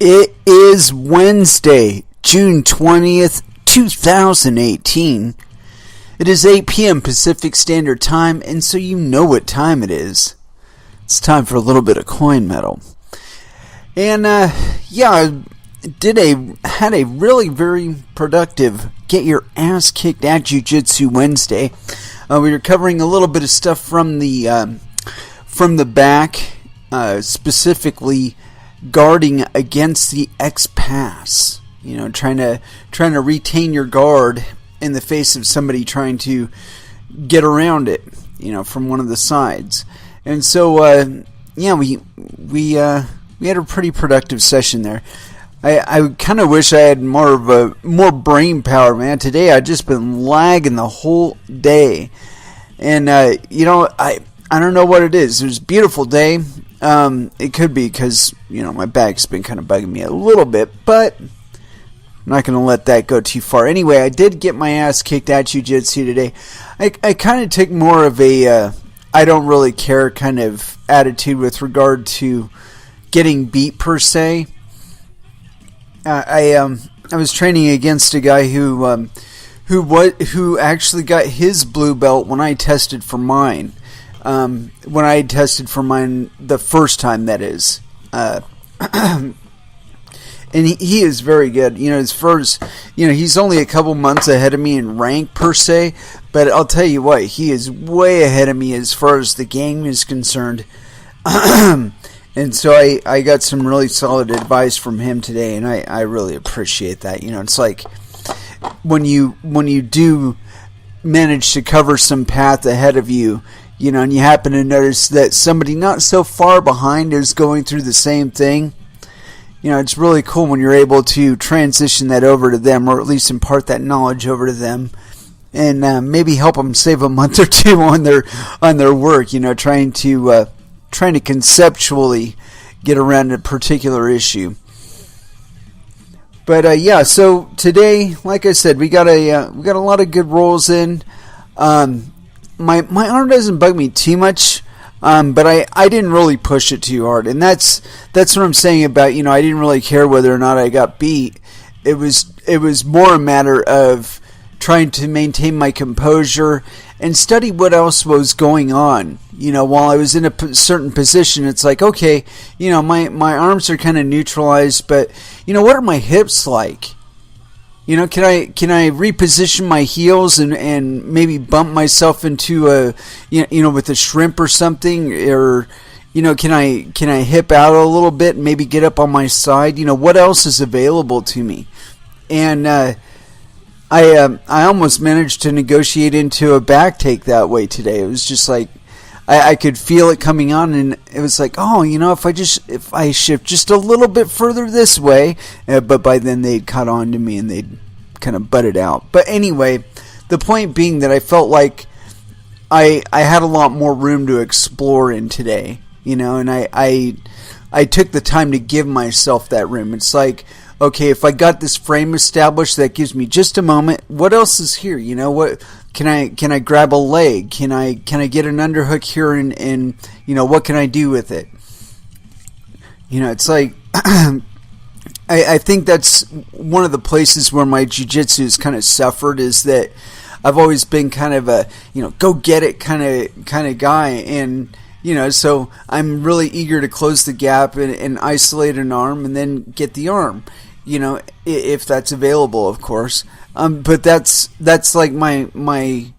It is Wednesday, June 20th, 2018. It is 8 p.m. Pacific Standard Time, and so you know what time it is. It's time for a little bit of coin metal. And, I had a really very productive Get Your Ass Kicked at Jiu-Jitsu Wednesday. We were covering a little bit of stuff from the back, specifically guarding against the X-Pass. You know, trying to retain your guard in the face of somebody trying to get around it, you know, from one of the sides. And so, we had a pretty productive session there. I kind of wish I had more brain power, man. Today I've just been lagging the whole day, and I don't know what it is. It was a beautiful day. It could be because my back's been kind of bugging me a little bit, but I'm not going to let that go too far. Anyway, I did get my ass kicked at Jiu-Jitsu today. I kind of took more of a I don't really care kind of attitude with regard to getting beat per se. I was training against a guy who actually got his blue belt when I tested for mine. When I tested for mine the first time, that is. And he is very good. As far as, he's only a couple months ahead of me in rank per se, but I'll tell you what, he is way ahead of me as far as the game is concerned. And so I got some really solid advice from him today, and I really appreciate that. It's like when you do manage to cover some path ahead of you, and you happen to notice that somebody not so far behind is going through the same thing. It's really cool when you're able to transition that over to them, or at least impart that knowledge over to them, and maybe help them save a month or two on their work. Trying to conceptually get around a particular issue. But so today, like I said, we got a lot of good rolls in. My arm doesn't bug me too much. But I didn't really push it too hard, and that's what I'm saying about I didn't really care whether or not I got beat. It was more a matter of trying to maintain my composure and study what else was going on. While I was in a certain position, it's like, okay, my arms are kind of neutralized, but what are my hips like? Can I reposition my heels and maybe bump myself into a with a shrimp or something, or can I hip out a little bit and maybe get up on my side? What else is available to me? And I almost managed to negotiate into a back take that way today. It was just like I could feel it coming on, and it was like, oh, if I shift just a little bit further this way, but by then they'd caught on to me and they'd kind of butted out. But anyway, the point being that I felt like I had a lot more room to explore in today, and I took the time to give myself that room. It's like, okay, if I got this frame established, that gives me just a moment. What else is here? What can I grab a leg? Can I get an underhook here, and what can I do with it? It's like I think that's one of the places where my jiu-jitsu has kind of suffered, is that I've always been kind of a go get it kind of guy, and so I'm really eager to close the gap and isolate an arm and then get the arm, if that's available, of course. But that's like my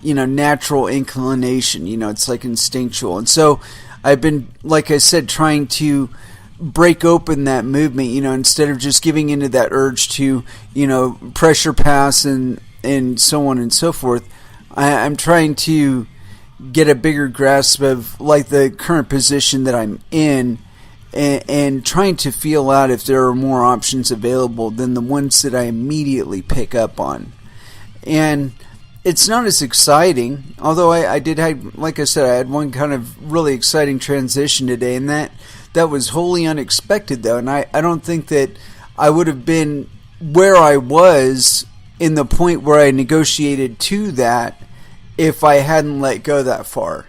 natural inclination. It's like instinctual, and so I've been, like I said, trying to break open that movement, instead of just giving into that urge to, pressure pass and so on and so forth. I'm trying to get a bigger grasp of like the current position that I'm in, and trying to feel out if there are more options available than the ones that I immediately pick up on. And it's not as exciting, although I did have, like I said, I had one kind of really exciting transition today, and that was wholly unexpected, though, and I don't think that I would have been where I was in the point where I negotiated to that if I hadn't let go that far,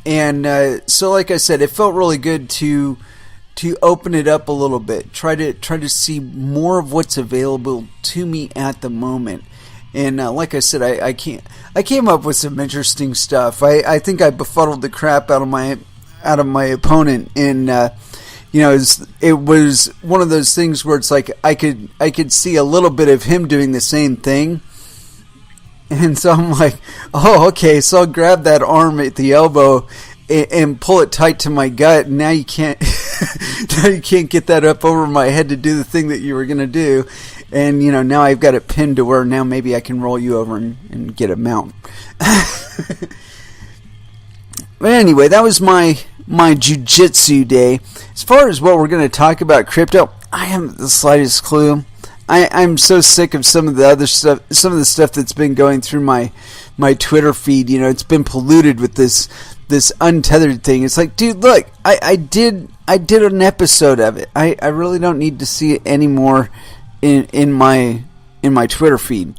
And so, like I said, it felt really good to open it up a little bit. Try to see more of what's available to me at the moment. And like I said, I came up with some interesting stuff. I think I befuddled the crap out of my opponent, and it was one of those things where it's like I could see a little bit of him doing the same thing. And so I'm like, oh, okay, so I'll grab that arm at the elbow and pull it tight to my gut, and now you can't get that up over my head to do the thing that you were going to do. And, now I've got it pinned to where now maybe I can roll you over and get a mount. But anyway, that was my jiu-jitsu day. As far as what we're going to talk about crypto, I haven't the slightest clue. I'm so sick of some of the other stuff, some of the stuff that's been going through my Twitter feed. It's been polluted with this untethered thing. It's like, dude, look, I did an episode of it. I really don't need to see it anymore in my Twitter feed.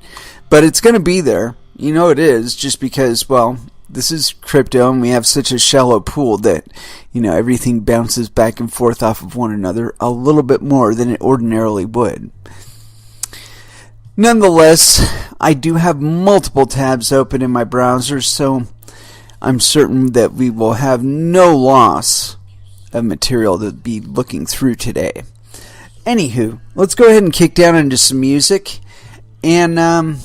But it's going to be there. It is, just because, well, this is crypto and we have such a shallow pool that, everything bounces back and forth off of one another a little bit more than it ordinarily would. Nonetheless, I do have multiple tabs open in my browser, so I'm certain that we will have no loss of material to be looking through today. Anywho, let's go ahead and kick down into some music. And, that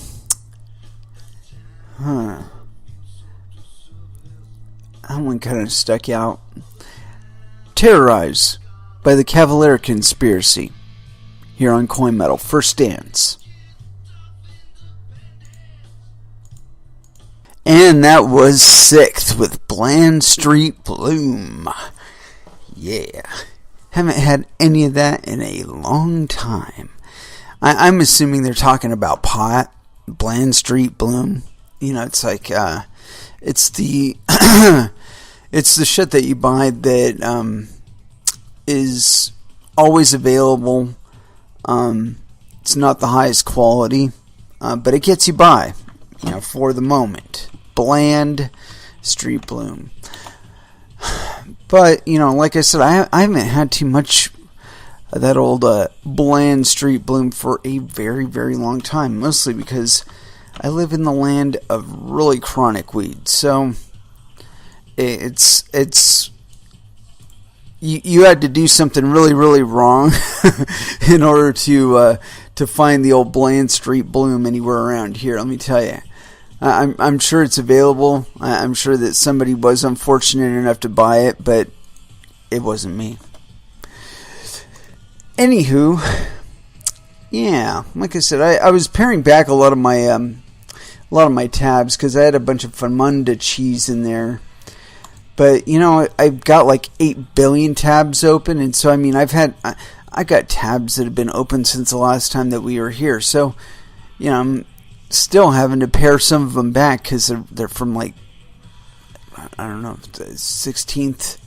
one kind of stuck out. Terrorized by the Cavalier Conspiracy. Here on Coin Metal. First Dance. And that was Sixth with Bland Street Bloom. Yeah. Haven't had any of that in a long time. I'm assuming they're talking about pot. Bland Street Bloom. It's like, it's the, it's the shit that you buy that, is always available. It's not the highest quality, but it gets you by, for the moment. Bland Street Bloom. But, like I said, I haven't had too much of that old Bland Street Bloom for a very, very long time. Mostly because I live in the land of really chronic weed. So, it's you had to do something really, really wrong in order to find the old Bland Street Bloom anywhere around here, let me tell you. I'm sure it's available. I'm sure that somebody was unfortunate enough to buy it, but it wasn't me. Anywho, yeah, like I said, I was paring back a lot of my tabs because I had a bunch of Famunda cheese in there. But I've got like 8 billion tabs open, and so I got tabs that have been open since the last time that we were here. So, I'm still having to pare some of them back because they're from like, I don't know, the 16th.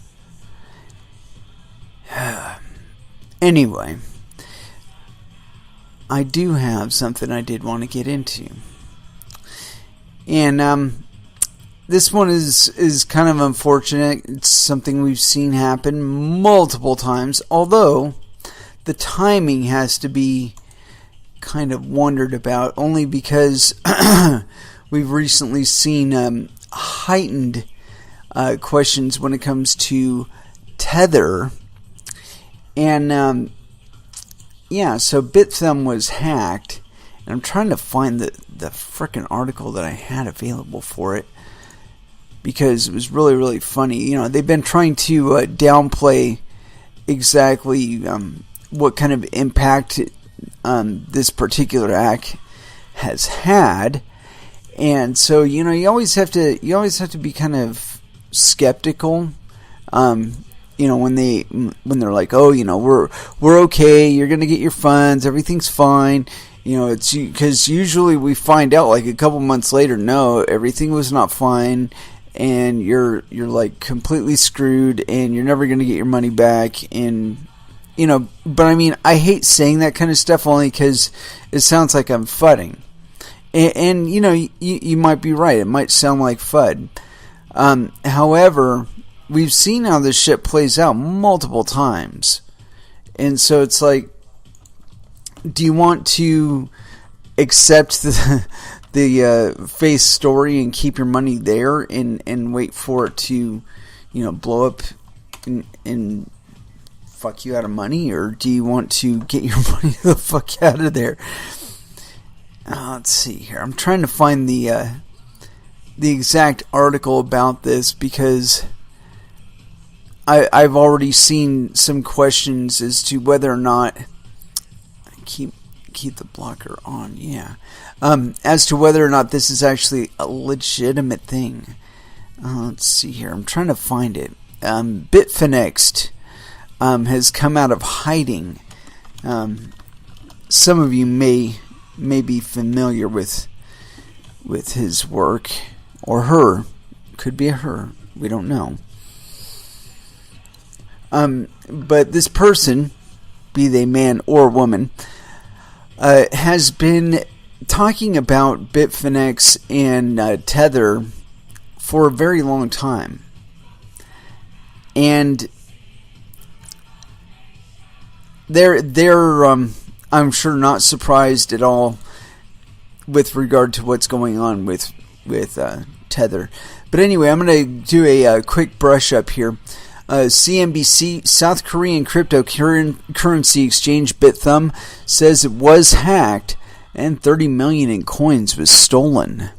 Anyway, I do have something I did want to get into. And this one is kind of unfortunate. It's something we've seen happen multiple times, although the timing has to be kind of wondered about, only because we've recently seen heightened questions when it comes to Tether. And so BitThumb was hacked, and I'm trying to find the frickin' article that I had available for it, because it was really, really funny. They've been trying to downplay exactly what kind of impact this particular hack has had, and so you always have to be kind of skeptical. When they're like, oh, we're okay, you're gonna get your funds, everything's fine. It's because usually we find out like a couple months later, no, everything was not fine, and you're like completely screwed, and you're never gonna get your money back. And but I hate saying that kind of stuff only because it sounds like I'm fudding, and you might be right, it might sound like FUD. However, we've seen how this shit plays out multiple times. And so it's like, do you want to accept the face story and keep your money there and wait for it to, blow up and fuck you out of money? Or do you want to get your money the fuck out of there? Let's see here. I'm trying to find the exact article about this, because I've already seen some questions as to whether or not keep the blocker on, as to whether or not this is actually a legitimate thing. Let's see here. I'm trying to find it. Bitfinex has come out of hiding. Some of you may be familiar with his work, or her. Could be a her. We don't know. But this person, be they man or woman, has been talking about Bitfinex and Tether for a very long time. And they're I'm sure not surprised at all with regard to what's going on with Tether. But anyway, I'm going to do a quick brush up here. CNBC, South Korean cryptocurrency exchange BitThumb says it was hacked and 30 million in coins was stolen.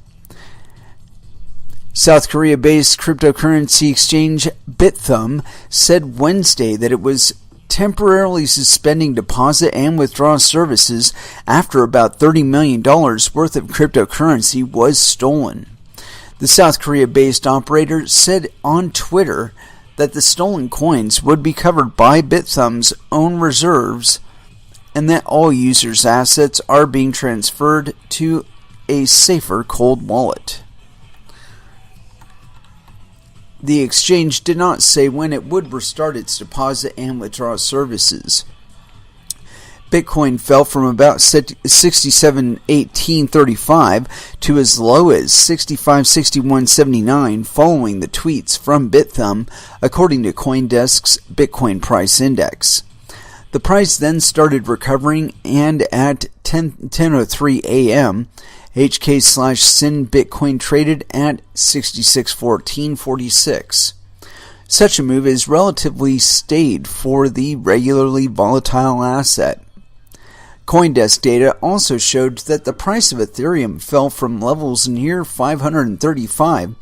South Korea-based cryptocurrency exchange BitThumb said Wednesday that it was temporarily suspending deposit and withdrawal services after about $30 million worth of cryptocurrency was stolen. The South Korea-based operator said on Twitter that the stolen coins would be covered by BitThumb's own reserves and that all users' assets are being transferred to a safer cold wallet. The exchange did not say when it would restart its deposit and withdrawal services. Bitcoin fell from about 67.1835 to as low as 65.6179 following the tweets from BitThumb, according to CoinDesk's Bitcoin price index. The price then started recovering, and at 10:03 a.m., HK/SYN Bitcoin traded at 66.1446. Such a move is relatively staid for the regularly volatile asset. CoinDesk data also showed that the price of Ethereum fell from levels near 535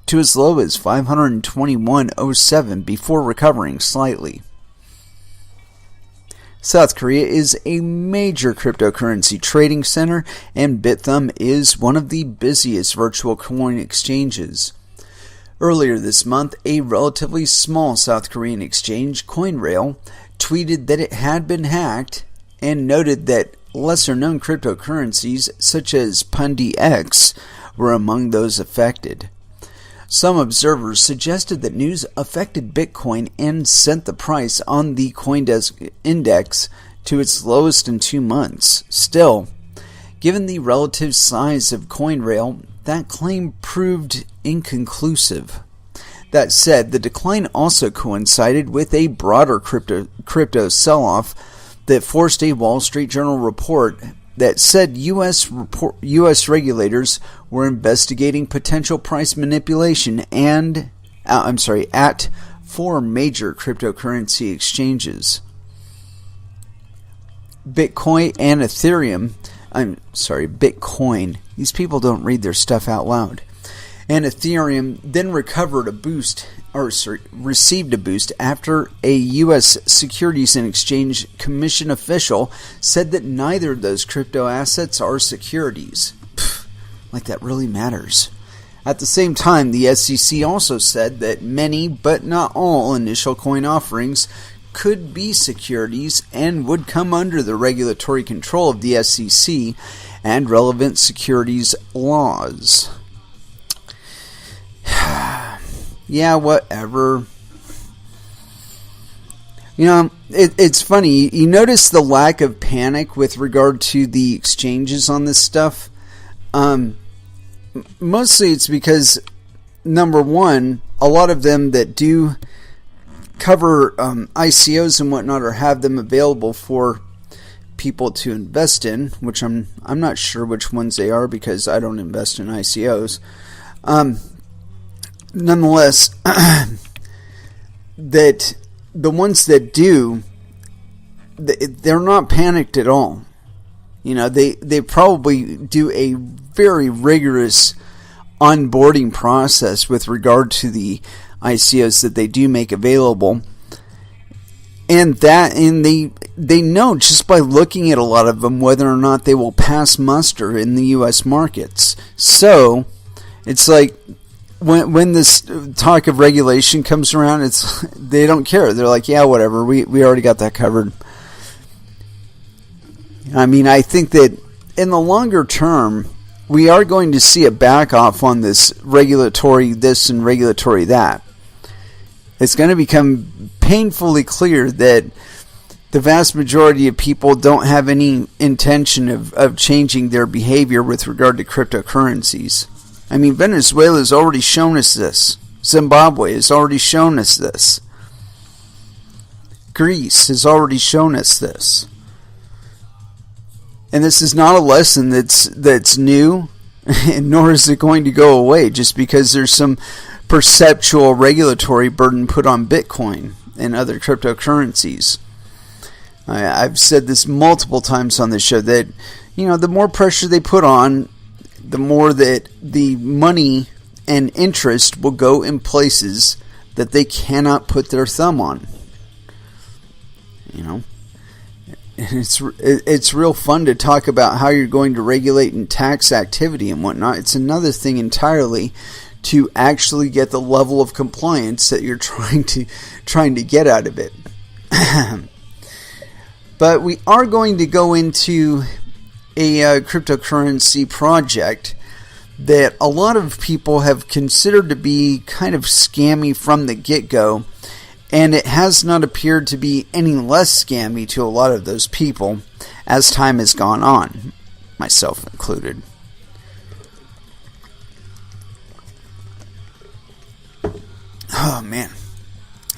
to as low as 521.07 before recovering slightly. South Korea is a major cryptocurrency trading center, and BitThumb is one of the busiest virtual coin exchanges. Earlier this month, a relatively small South Korean exchange, CoinRail, tweeted that it had been hacked and noted that lesser-known cryptocurrencies such as PundiX were among those affected. Some observers suggested that news affected Bitcoin and sent the price on the CoinDesk index to its lowest in 2 months. Still, given the relative size of CoinRail, that claim proved inconclusive. That said, the decline also coincided with a broader crypto sell-off that forced a Wall Street Journal report that said U.S. regulators were investigating potential price manipulation at 4 major cryptocurrency exchanges. Bitcoin. These people don't read their stuff out loud. And Ethereum then received a boost after a U.S. Securities and Exchange Commission official said that neither of those crypto assets are securities. Like that really matters. At the same time, the SEC also said that many, but not all, initial coin offerings could be securities and would come under the regulatory control of the SEC and relevant securities laws. Yeah, whatever. It's funny. You notice the lack of panic with regard to the exchanges on this stuff. Mostly it's because, number one, a a lot of them that do cover ICOs and whatnot, or have them available for people to invest in, which I'm not sure which ones they are because I don't invest in ICOs. Nonetheless, that the ones that do, they're not panicked at all. They probably do a very rigorous onboarding process with regard to the ICOs that they do make available. And they know just by looking at a lot of them whether or not they will pass muster in the U.S. markets. So it's like when this talk of regulation comes around, they don't care. They're like, yeah, whatever. We already got that covered. I mean, I think that in the longer term, we are going to see a back off on this regulatory this and regulatory that. It's going to become painfully clear that the vast majority of people don't have any intention of changing their behavior with regard to cryptocurrencies. I mean, Venezuela has already shown us this. Zimbabwe has already shown us this. Greece has already shown us this. And this is not a lesson that's new, and nor is it going to go away just because there's some perceptual regulatory burden put on Bitcoin and other cryptocurrencies. I've said this multiple times on this show that, the more pressure they put on, the more that the money and interest will go in places that they cannot put their thumb on. It's real fun to talk about how you're going to regulate and tax activity and whatnot. It's another thing entirely to actually get the level of compliance that you're trying to get out of it. But we are going to go into a cryptocurrency project that a lot of people have considered to be kind of scammy from the get-go. And it has not appeared to be any less scammy to a lot of those people as time has gone on, myself included. Oh man,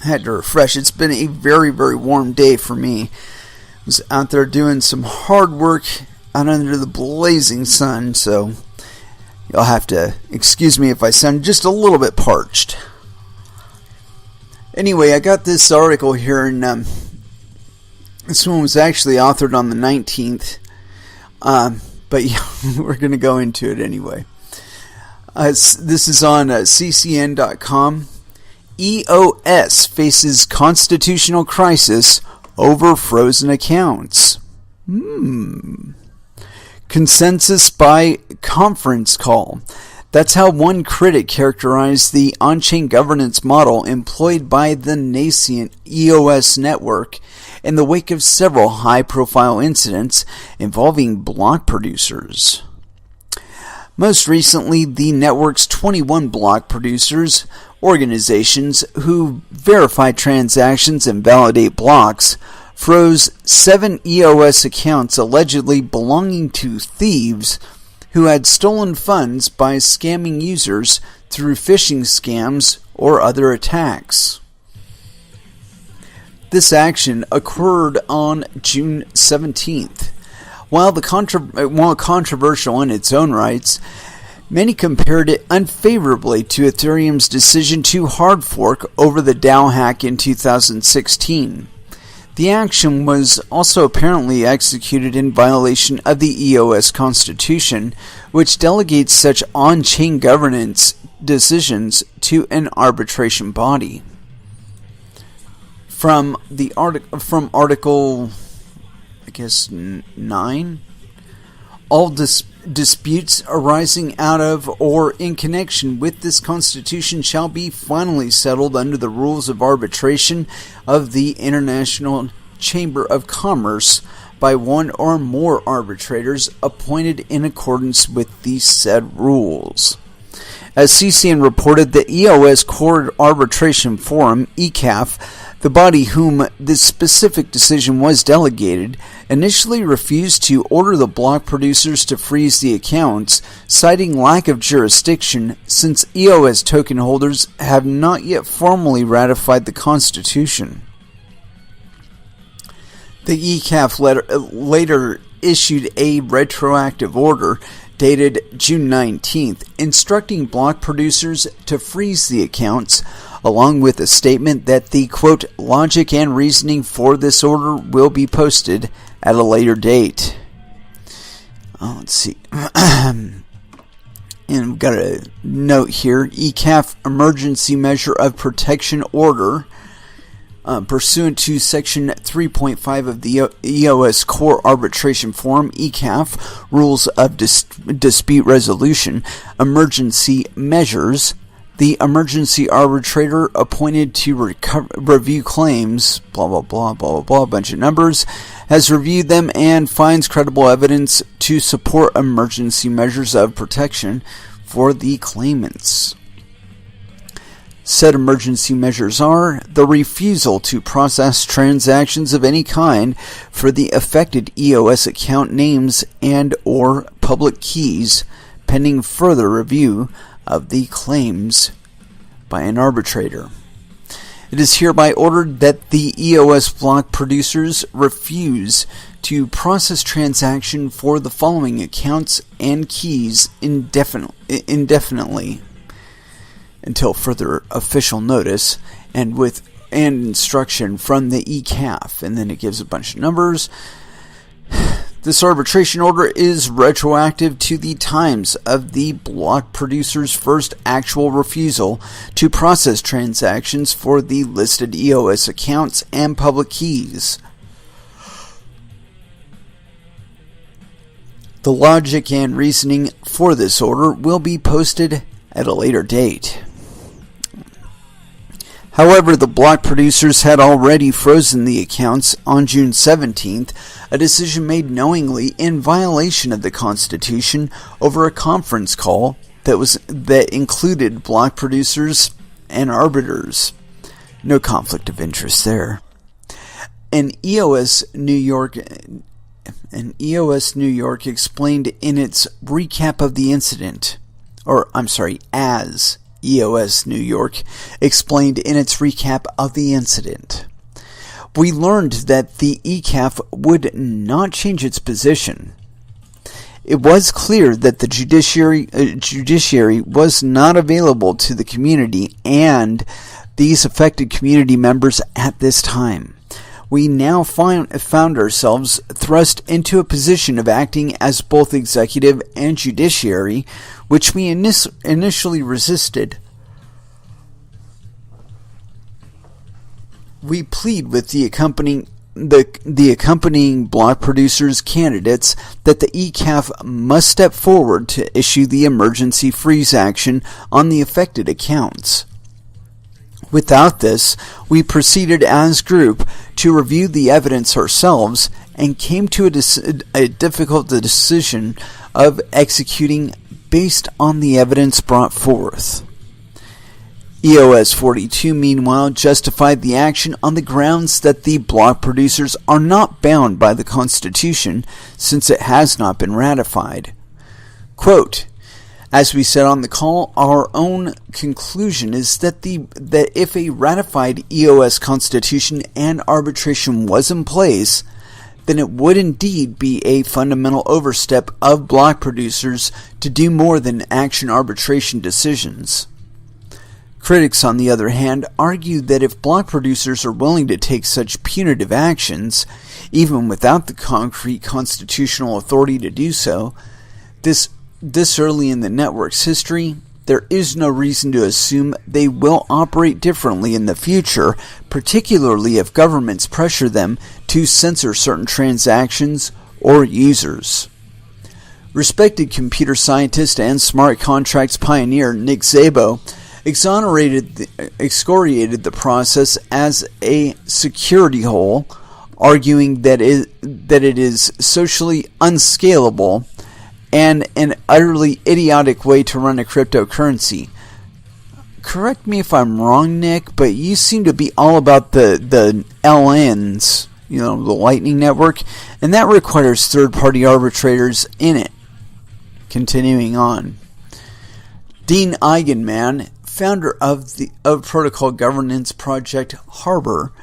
I had to refresh. It's been a very, very warm day for me. I was out there doing some hard work out under the blazing sun, so you'll have to excuse me if I sound just a little bit parched. Anyway, I got this article here, and this one was actually authored on the 19th, but yeah, we're going to go into it anyway. This is on ccn.com. EOS faces constitutional crisis over frozen accounts. Consensus by conference call. That's how one critic characterized the on-chain governance model employed by the nascent EOS network in the wake of several high-profile incidents involving block producers. Most recently, the network's 21 block producers, organizations who verify transactions and validate blocks, froze 7 EOS accounts allegedly belonging to thieves who had stolen funds by scamming users through phishing scams or other attacks. This action occurred on June 17th. While controversial in its own rights, many compared it unfavorably to Ethereum's decision to hard fork over the DAO hack in 2016. The action was also apparently executed in violation of the EOS Constitution, which delegates such on-chain governance decisions to an arbitration body. From Article, I guess, 9, all disputes arising out of or in connection with this constitution shall be finally settled under the rules of arbitration of the International Chamber of Commerce by one or more arbitrators appointed in accordance with these said rules. As CCN reported, the EOS Core Arbitration Forum, ECAF, The body whom this specific decision was delegated initially refused to order the block producers to freeze the accounts, citing lack of jurisdiction since EOS token holders have not yet formally ratified the Constitution. The ECAF later issued a retroactive order dated June 19th, instructing block producers to freeze the accounts, along with a statement that the, quote, logic and reasoning for this order will be posted at a later date. Let's see. And we've got a note here. ECAF Emergency Measure of Protection Order, pursuant to Section 3.5 of the EOS Core Arbitration Forum, ECAF, Rules of Dispute Resolution, Emergency Measures. The emergency arbitrator appointed to review claims, blah, blah, blah, blah, blah, blah, a bunch of numbers, has reviewed them and finds credible evidence to support emergency measures of protection for the claimants. Said emergency measures are the refusal to process transactions of any kind for the affected EOS account names and or public keys pending further review of the claims by an arbitrator. It is hereby ordered that the EOS block producers refuse to process transaction for the following accounts and keys indefinitely until further official notice and instruction from the ECAF. And then it gives a bunch of numbers. This arbitration order is retroactive to the times of the block producer's first actual refusal to process transactions for the listed EOS accounts and public keys. The logic and reasoning for this order will be posted at a later date. However, the block producers had already frozen the accounts on June 17th, a decision made knowingly in violation of the Constitution over a conference call that included block producers and arbiters. No conflict of interest there. As EOS New York explained in its recap of the incident, as EOS New York explained in its recap of the incident, we learned that the ECAF would not change its position. It was clear that the judiciary was not available to the community and these affected community members at this time. We now found ourselves thrust into a position of acting as both executive and judiciary, which we initially resisted. We plead with the accompanying block producers candidates that the ECAF must step forward to issue the emergency freeze action on the affected accounts. Without this, we proceeded as group to review the evidence ourselves and came to a difficult decision of executing based on the evidence brought forth. EOS 42, meanwhile, justified the action on the grounds that the block producers are not bound by the Constitution since it has not been ratified. Quote, as we said on the call, our own conclusion is that if a ratified EOS Constitution and arbitration was in place, then it would indeed be a fundamental overstep of block producers to do more than action arbitration decisions. Critics, on the other hand, argue that if block producers are willing to take such punitive actions, even without the concrete constitutional authority to do so, this early in the network's history, there is no reason to assume they will operate differently in the future, particularly if governments pressure them to censor certain transactions or users. Respected computer scientist and smart contracts pioneer Nick Szabo excoriated the process as a security hole, arguing that it is socially unscalable and an utterly idiotic way to run a cryptocurrency. correct me if I'm wrong, Nick, but you seem to be all about the LNs, the Lightning Network, and that requires third-party arbitrators in it. Continuing on. Dean Eigenman, founder of protocol governance project Harbor,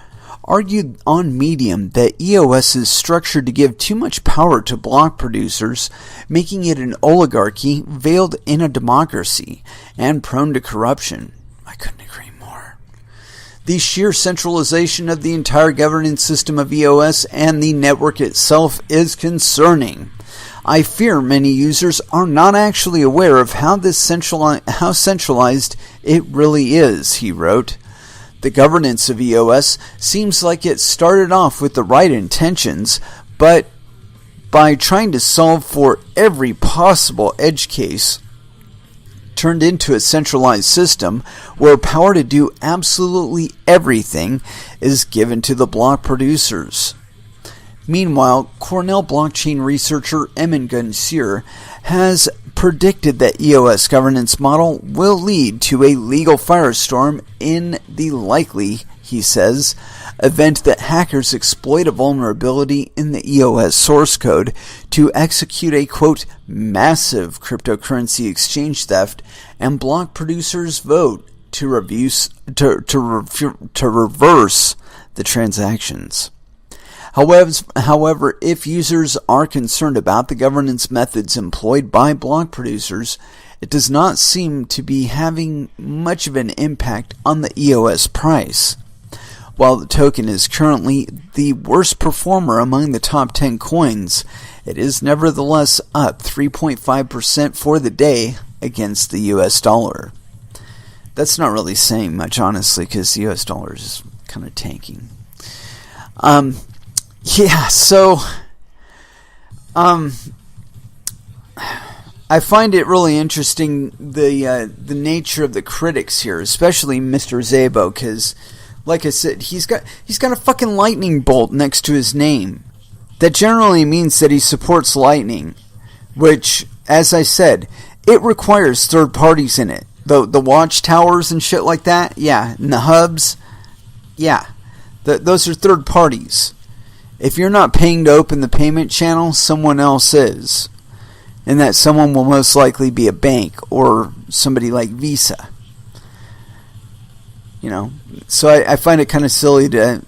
argued on Medium that EOS is structured to give too much power to block producers, making it an oligarchy veiled in a democracy and prone to corruption. I couldn't agree more. The sheer centralization of the entire governance system of EOS and the network itself is concerning. I fear many users are not actually aware of how centralized it really is, he wrote. The governance of EOS seems like it started off with the right intentions, but by trying to solve for every possible edge case, turned into a centralized system where power to do absolutely everything is given to the block producers. Meanwhile, Cornell blockchain researcher Emin Gunsier has predicted that EOS governance model will lead to a legal firestorm in the likely, he says, event that hackers exploit a vulnerability in the EOS source code to execute a, quote, massive cryptocurrency exchange theft and block producers' vote to reverse the transactions. However, if users are concerned about the governance methods employed by block producers, it does not seem to be having much of an impact on the EOS price. While the token is currently the worst performer among the top 10 coins, it is nevertheless up 3.5% for the day against the US dollar. That's not really saying much, honestly, because the US dollar is kind of tanking. Yeah, so I find it really interesting the nature of the critics here, especially Mr. Szabo, because, like I said, he's got a fucking lightning bolt next to his name. That generally means that he supports Lightning, which, as I said, it requires third parties in it. The watchtowers and shit like that, yeah, and the hubs, yeah, those are third parties. If you're not paying to open the payment channel, someone else is. And that someone will most likely be a bank or somebody like Visa. So I find it kind of silly to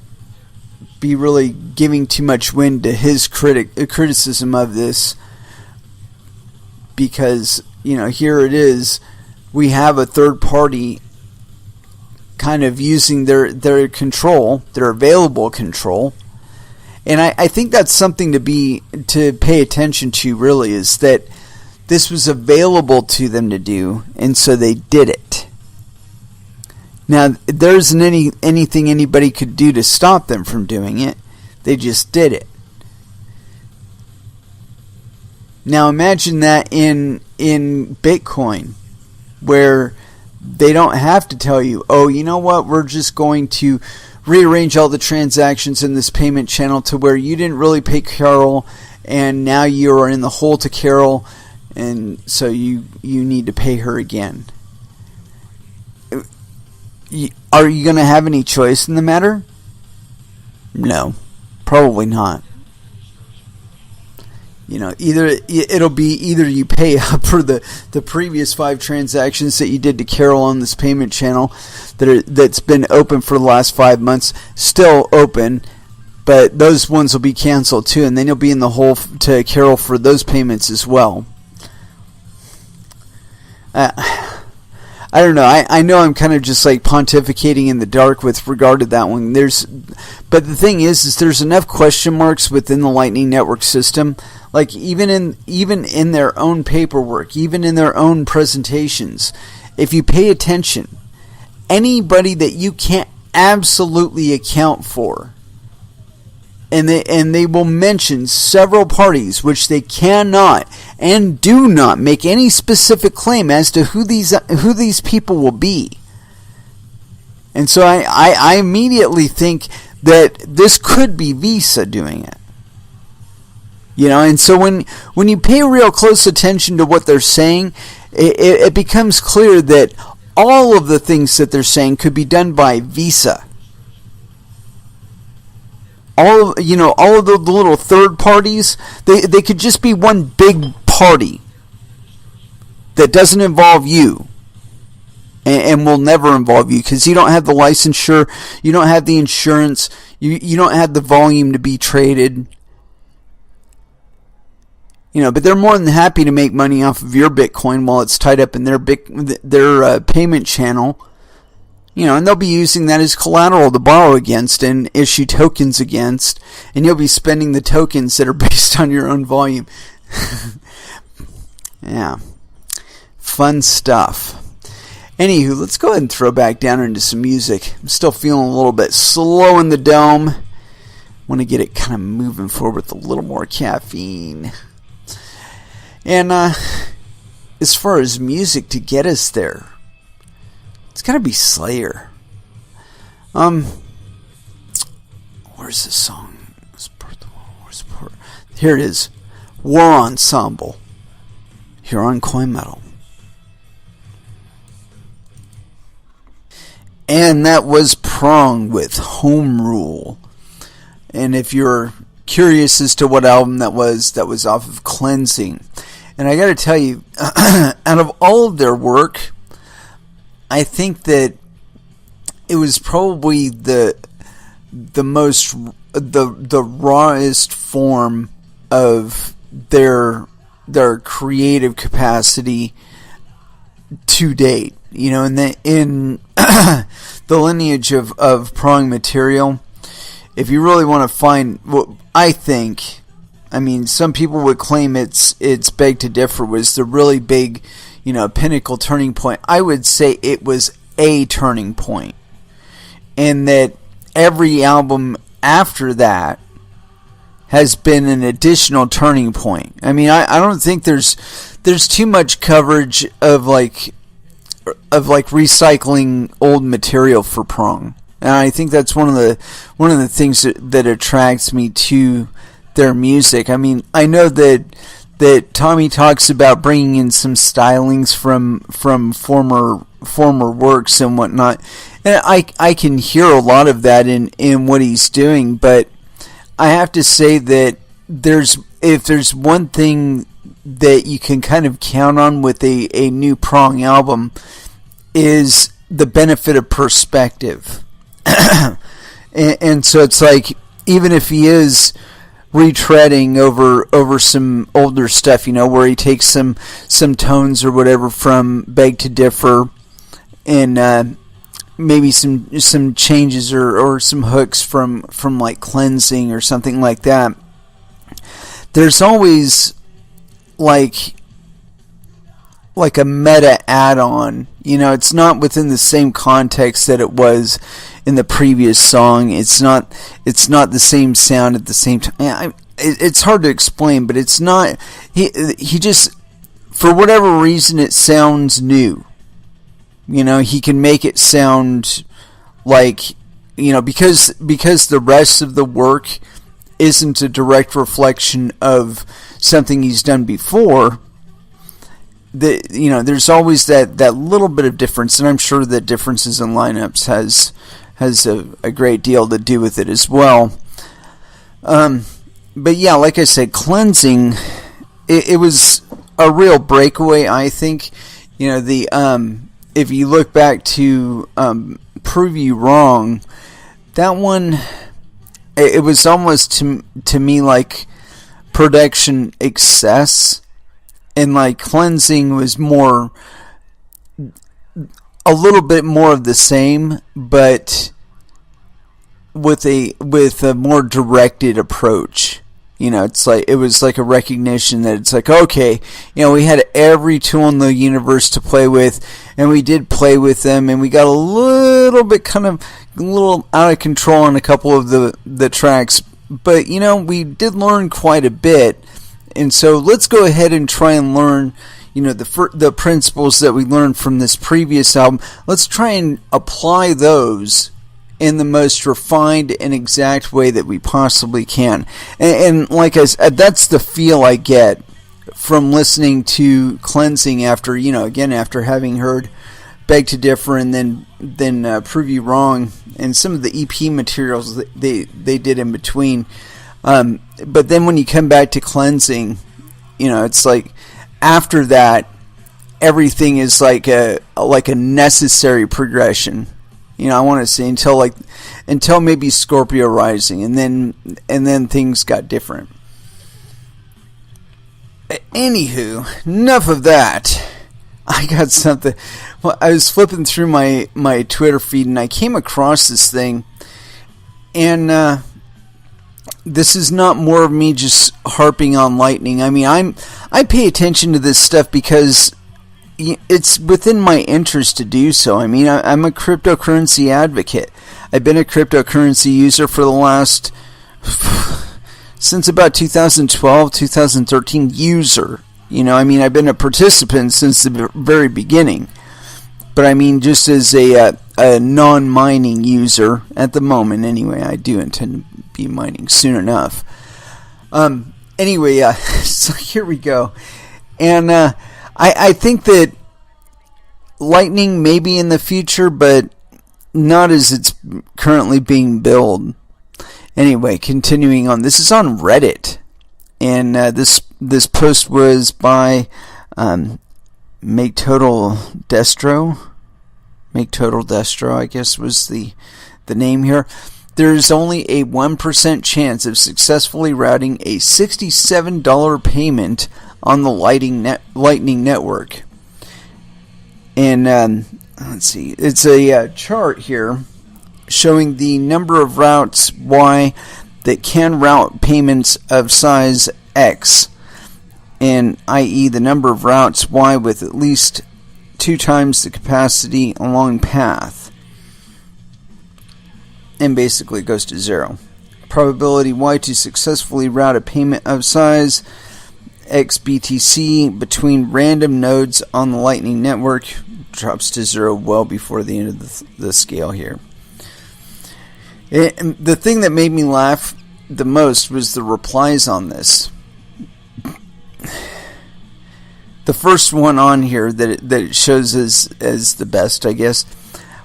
be really giving too much wind to his criticism of this. Because, here it is. We have a third party kind of using their control, their available control. And I think that's something to pay attention to, really, is that this was available to them to do, and so they did it. Now, there isn't anything anybody could do to stop them from doing it. They just did it. Now, imagine that in Bitcoin, where they don't have to tell you, oh, you know what, we're just going to rearrange all the transactions in this payment channel to where you didn't really pay Carol, and now you are in the hole to Carol, and so you need to pay her again. Are you going to have any choice in the matter? No, probably not. Either you pay up for the previous 5 transactions that you did to Carol on this payment channel that's been open for the last 5 months, still open, but those ones will be canceled too, and then you'll be in the hole to Carol for those payments as well. I don't know. I know I'm kind of just like pontificating in the dark with regard to that one. But the thing is there's enough question marks within the Lightning Network system. Like even in their own paperwork, even in their own presentations, if you pay attention, anybody that you can't absolutely account for, and they will mention several parties which they cannot and do not make any specific claim as to who these people will be. And so I immediately think that this could be Visa doing it. And so when you pay real close attention to what they're saying, it becomes clear that all of the things that they're saying could be done by Visa. All of the little third parties, they could just be one big party that doesn't involve you, and will never involve you, because you don't have the licensure, you don't have the insurance, you don't have the volume to be traded. But they're more than happy to make money off of your Bitcoin while it's tied up in their payment channel. And they'll be using that as collateral to borrow against and issue tokens against, and you'll be spending the tokens that are based on your own volume. Yeah. Fun stuff. Anywho, let's go ahead and throw back down into some music. I'm still feeling a little bit slow in the dome. Want to get it kind of moving forward with a little more caffeine. And as far as music to get us there, it's got to be Slayer. Where's the song? Here it is. War Ensemble. Here on Coin Metal. And that was Prong with Home Rule. And if you're curious as to what album that was off of Cleansing. And I got to tell you, out of all of their work, I think that it was probably the rawest form of their creative capacity to date. In the lineage of Prong material, if you really want to find what I think, some people would claim it's Beg to Differ was the really big, pinnacle turning point. I would say it was a turning point, and that every album after that has been an additional turning point. I don't think there's too much coverage of recycling old material for Prong, and I think that's one of the things that attracts me to their music. I know that Tommy talks about bringing in some stylings from former works and whatnot, and I can hear a lot of that in what he's doing, but I have to say that if there's one thing that you can kind of count on with a new Prong album, is the benefit of perspective. and so it's like, even if he is retreading over some older stuff, where he takes some tones or whatever from Beg to Differ, and maybe some changes or some hooks from like Cleansing or something like that, there's always like a meta add-on. It's not within the same context that it was in the previous song. It's not the same sound at the same time. It's hard to explain, but it's not. He just, for whatever reason, it sounds new. He can make it sound like, because the rest of the work isn't a direct reflection of something he's done before. There's always that little bit of difference, and I'm sure that differences in lineups has a great deal to do with it as well. But yeah, like I said, Cleansing, it was a real breakaway, I think. If you look back to Prove You Wrong, that one, it was almost to me like production excess. And like Cleansing was more, a little bit more of the same, but with a more directed approach. It's like, it was like a recognition that it's like, okay, we had every tool in the universe to play with, and we did play with them, and we got a little bit a little out of control on a couple of the tracks, but we did learn quite a bit. And so let's go ahead and try and learn, the principles that we learned from this previous album. Let's try and apply those in the most refined and exact way that we possibly can. And like I said, that's the feel I get from listening to Cleansing after, after having heard beg to differ and then prove you wrong. And some of the EP materials they did in between. But then when you come back to cleansing, it's like after that, everything is like a necessary progression. I want to say until maybe Scorpio rising, and then things got different. Anywho, enough of that. I got something. Well, I was flipping through my Twitter feed and I came across this thing, and this is not more of me just harping on Lightning. I mean, I pay attention to this stuff because it's within my interest to do so. I mean, I'm a cryptocurrency advocate. I've been a cryptocurrency user for the last since about 2012, 2013 user. I mean, I've been a participant since the very beginning. But I mean, just as a non-mining user at the moment, anyway. I do intend to be mining soon enough. Anyway, so here we go. And I think that Lightning may be in the future, but not as it's currently being built. Anyway, continuing on. This is on Reddit. And this post was by Make Total Destro, I guess was the name here. There is only a 1% chance of successfully routing a $67 payment on the Lightning Network. And let's see, it's a chart here showing the number of routes Y that can route payments of size X, and i.e. the number of routes Y with at least 2 times the capacity along path, and basically it goes to 0. Probability Y to successfully route a payment of size X BTC between random nodes on the Lightning Network drops to 0 well before the end of the scale here. And the thing that made me laugh the most was the replies on this. The first one on here that it shows as the best, I guess.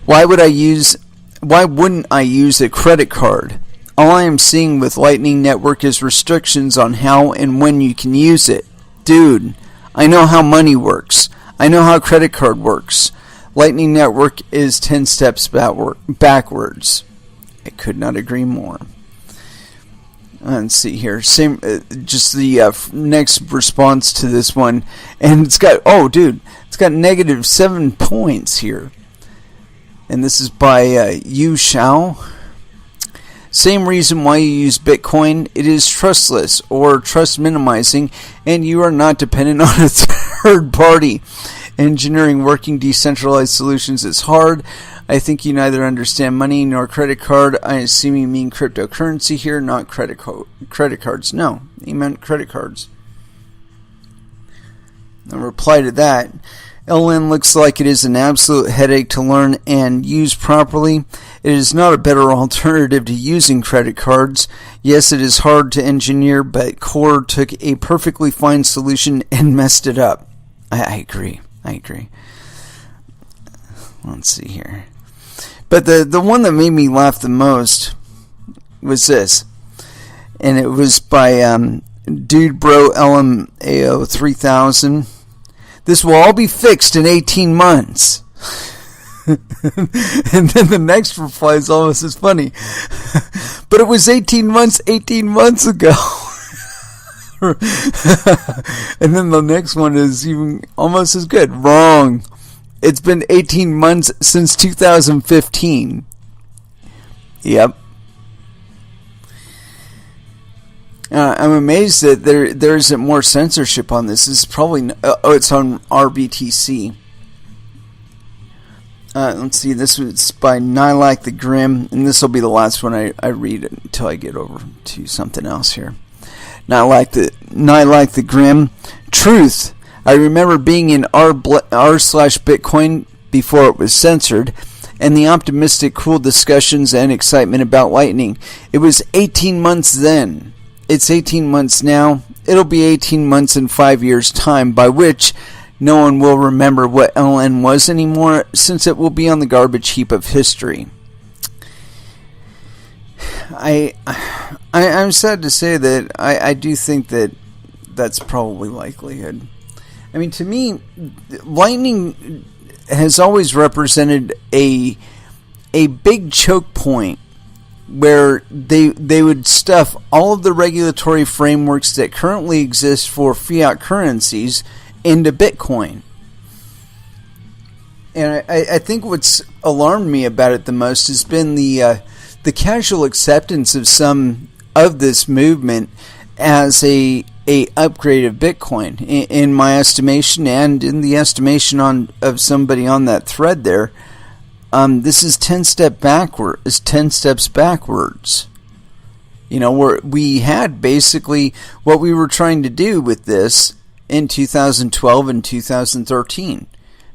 Why wouldn't I use a credit card? All I am seeing with Lightning Network is restrictions on how and when you can use it. Dude, I know how money works. I know how credit card works. Lightning Network is 10 steps backwards. I could not agree more. Let's see here. Same, just the next response to this one, and it's got it's got negative 7 points here, and this is by Yu Xiao. Same reason why you use Bitcoin. It is trustless or trust minimizing, and you are not dependent on a third party. Engineering working decentralized solutions is hard. I think you neither understand money nor credit card. I assume you mean cryptocurrency here, not credit cards. No, he meant credit cards. In reply to that, LN looks like it is an absolute headache to learn and use properly. It is not a better alternative to using credit cards. Yes, it is hard to engineer, but Core took a perfectly fine solution and messed it up. I agree. Let's see here. But the one that made me laugh the most was this. And it was by Dude Bro LMAO 3000. This will all be fixed in 18 months. And then the next reply is almost as funny. But it was 18 months ago. And then the next one is even almost as good. Wrong. It's been 18 months since 2015. Yep. I'm amazed that there isn't more censorship on this. This is probably... it's on RBTC. Let's see. This was by Nylak the Grim. And this will be the last one I read until I get over to something else here. Nylak the Grim. Truth. I remember being in r/Bitcoin before it was censored, and the optimistic, cool discussions and excitement about Lightning. It was 18 months then. It's 18 months now. It'll be 18 months in 5 years' time, by which no one will remember what LN was anymore, since it will be on the garbage heap of history. I'm sad to say that I do think that that's probably likelihood. I mean, to me, Lightning has always represented a big choke point where they would stuff all of the regulatory frameworks that currently exist for fiat currencies into Bitcoin. And I think what's alarmed me about it the most has been the casual acceptance of some of this movement as a upgrade of Bitcoin. In my estimation, and in the estimation of somebody on that thread there, this is 10 steps backwards. You know, we had basically what we were trying to do with this in 2012 and 2013.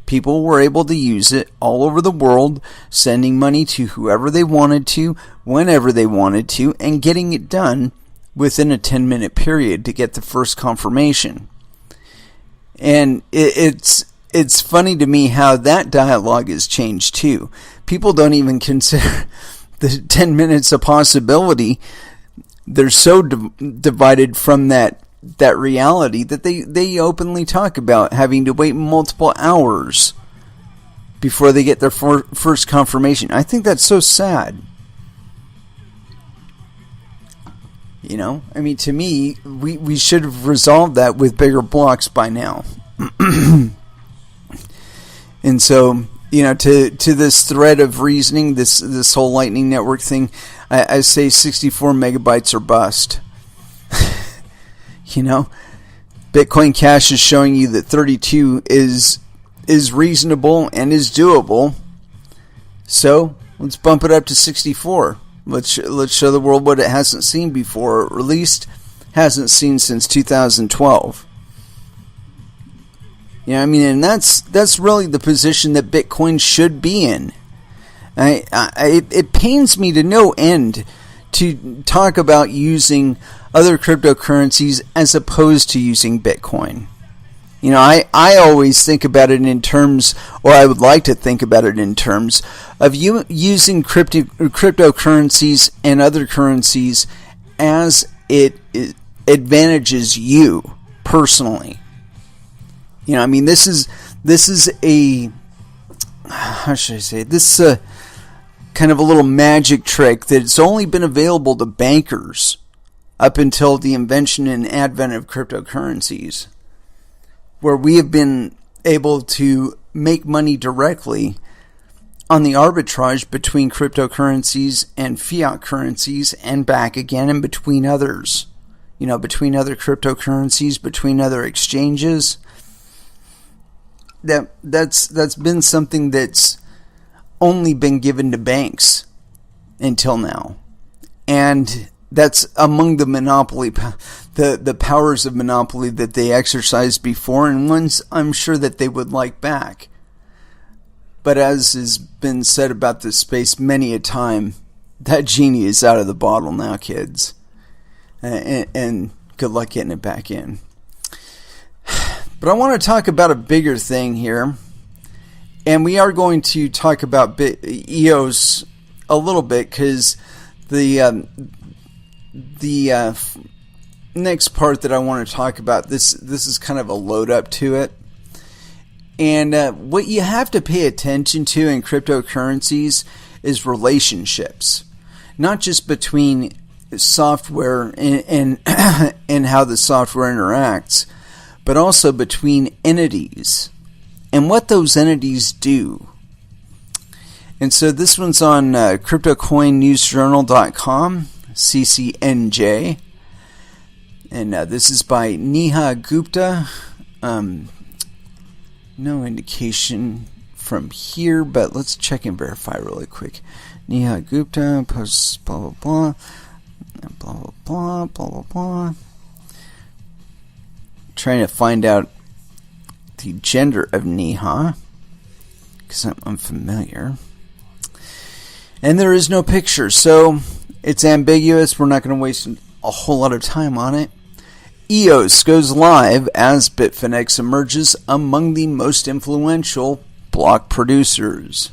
People were able to use it all over the world, sending money to whoever they wanted to, whenever they wanted to, and getting it done within a 10-minute period to get the first confirmation. And it's funny to me how that dialogue has changed too. People don't even consider the 10 minutes a possibility. They're so divided from that reality that they openly talk about having to wait multiple hours before they get their first confirmation. I think that's so sad. You know, I mean, to me, we should have resolved that with bigger blocks by now. And so, you know, to this thread of reasoning, this whole Lightning Network thing, I say 64 megabytes or bust. You know, Bitcoin Cash is showing you that 32 is reasonable and is doable. So let's bump it up to 64. Let's show the world what it hasn't seen before, or at least hasn't seen since 2012. Yeah, I mean, and that's really the position that Bitcoin should be in. It pains me to no end to talk about using other cryptocurrencies as opposed to using Bitcoin. You know, I always think about it in terms, or I would like to think about it in terms of using cryptocurrencies and other currencies as it advantages you personally. You know, I mean, this is a, how should I say it? This is a kind of a little magic trick that's only been available to bankers up until the invention and advent of cryptocurrencies, where we have been able to make money directly on the arbitrage between cryptocurrencies and fiat currencies and back again, and between others. You know, between other cryptocurrencies, between other exchanges. That's been something that's only been given to banks until now. And that's among the monopoly, the powers of monopoly that they exercised before, and ones I'm sure that they would like back. But as has been said about this space many a time, that genie is out of the bottle now, kids. And good luck getting it back in. But I want to talk about a bigger thing here. And we are going to talk about EOS a little bit, because the next part that I want to talk about, this is kind of a load up to it. And what you have to pay attention to in cryptocurrencies is relationships, not just between software and how the software interacts, but also between entities and what those entities do. And so this one's on CryptoCoinNewsJournal.com, CCNJ. And this is by Neha Gupta. No indication from here, but let's check and verify really quick. Neha Gupta posts blah, blah, blah, blah, blah, blah, blah, blah. Trying to find out the gender of Neha, because I'm unfamiliar. And there is no picture, so it's ambiguous. We're not going to waste a whole lot of time on it. EOS goes live as Bitfinex emerges among the most influential block producers.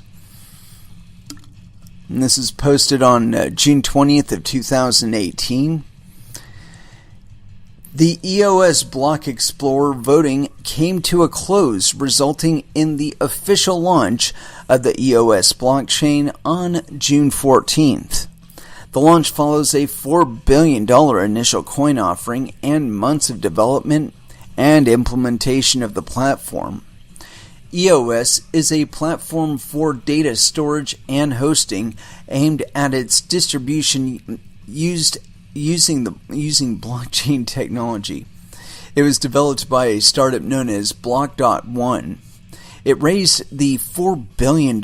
And this is posted on June 20th of 2018. The EOS Block Explorer voting came to a close, resulting in the official launch of the EOS blockchain on June 14th. The launch follows a $4 billion initial coin offering and months of development and implementation of the platform. EOS is a platform for data storage and hosting aimed at its distribution using blockchain technology. It was developed by a startup known as Block.one. It raised the $4 billion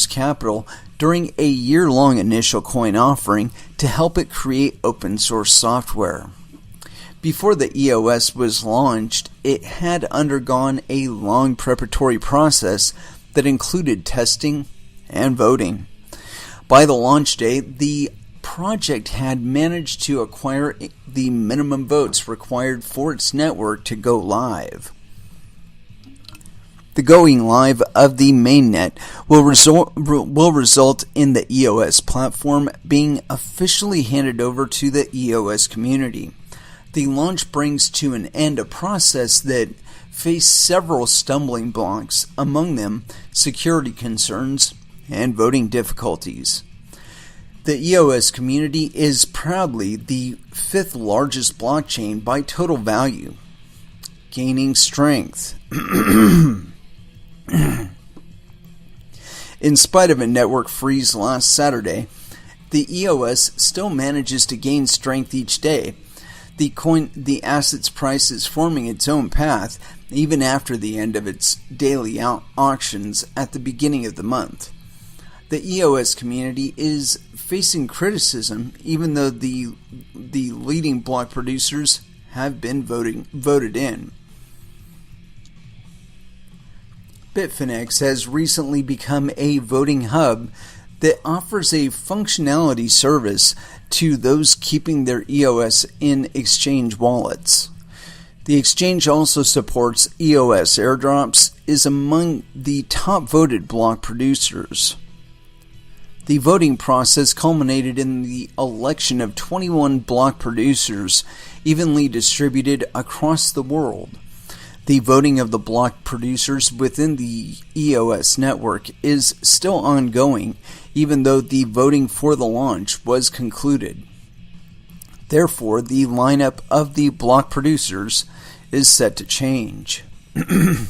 capital during a year-long initial coin offering to help it create open-source software. Before the EOS was launched, it had undergone a long preparatory process that included testing and voting. By the launch date, the project had managed to acquire the minimum votes required for its network to go live. The going live of the mainnet will result in the EOS platform being officially handed over to the EOS community. The launch brings to an end a process that faced several stumbling blocks, among them security concerns and voting difficulties. The EOS community is proudly the 5th largest blockchain by total value, gaining strength. In spite of a network freeze last Saturday, the EOS still manages to gain strength each day. The asset's price is forming its own path even after the end of its daily auctions at the beginning of the month. The EOS community is facing criticism even though the leading block producers have been voted in. Bitfinex has recently become a voting hub that offers a functionality service to those keeping their EOS in exchange wallets. The exchange also supports EOS airdrops, is among the top voted block producers. The voting process culminated in the election of 21 block producers evenly distributed across the world. The voting of the block producers within the EOS network is still ongoing, even though the voting for the launch was concluded. Therefore, the lineup of the block producers is set to change. The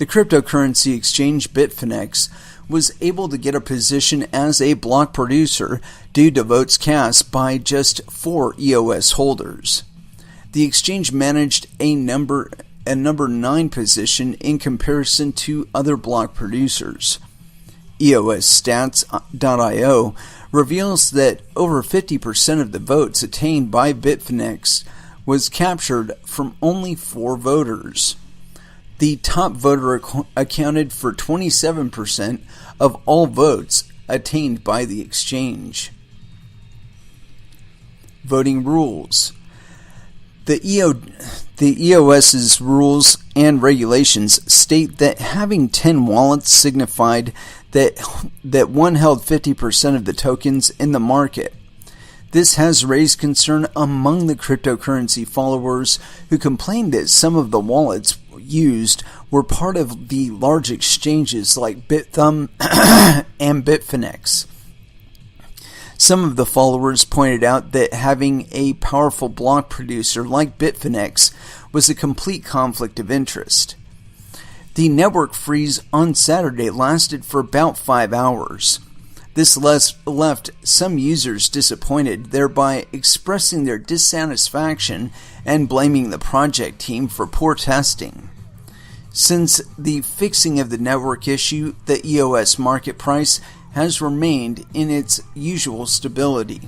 cryptocurrency exchange Bitfinex was able to get a position as a block producer due to votes cast by just 4 EOS holders. The exchange managed a number 9 position in comparison to other block producers. EOSstats.io reveals that over 50% of the votes attained by Bitfinex was captured from only 4 voters. The top voter accounted for 27% of all votes attained by the exchange. Voting rules. The EOS's rules and regulations state that having 10 wallets signified that one held 50% of the tokens in the market. This has raised concern among the cryptocurrency followers who complained that some of the wallets used were part of the large exchanges like BitThumb and Bitfinex. Some of the followers pointed out that having a powerful block producer like Bitfinex was a complete conflict of interest. The network freeze on Saturday lasted for about 5 hours. This left some users disappointed, thereby expressing their dissatisfaction and blaming the project team for poor testing. Since the fixing of the network issue, the EOS market price has remained in its usual stability.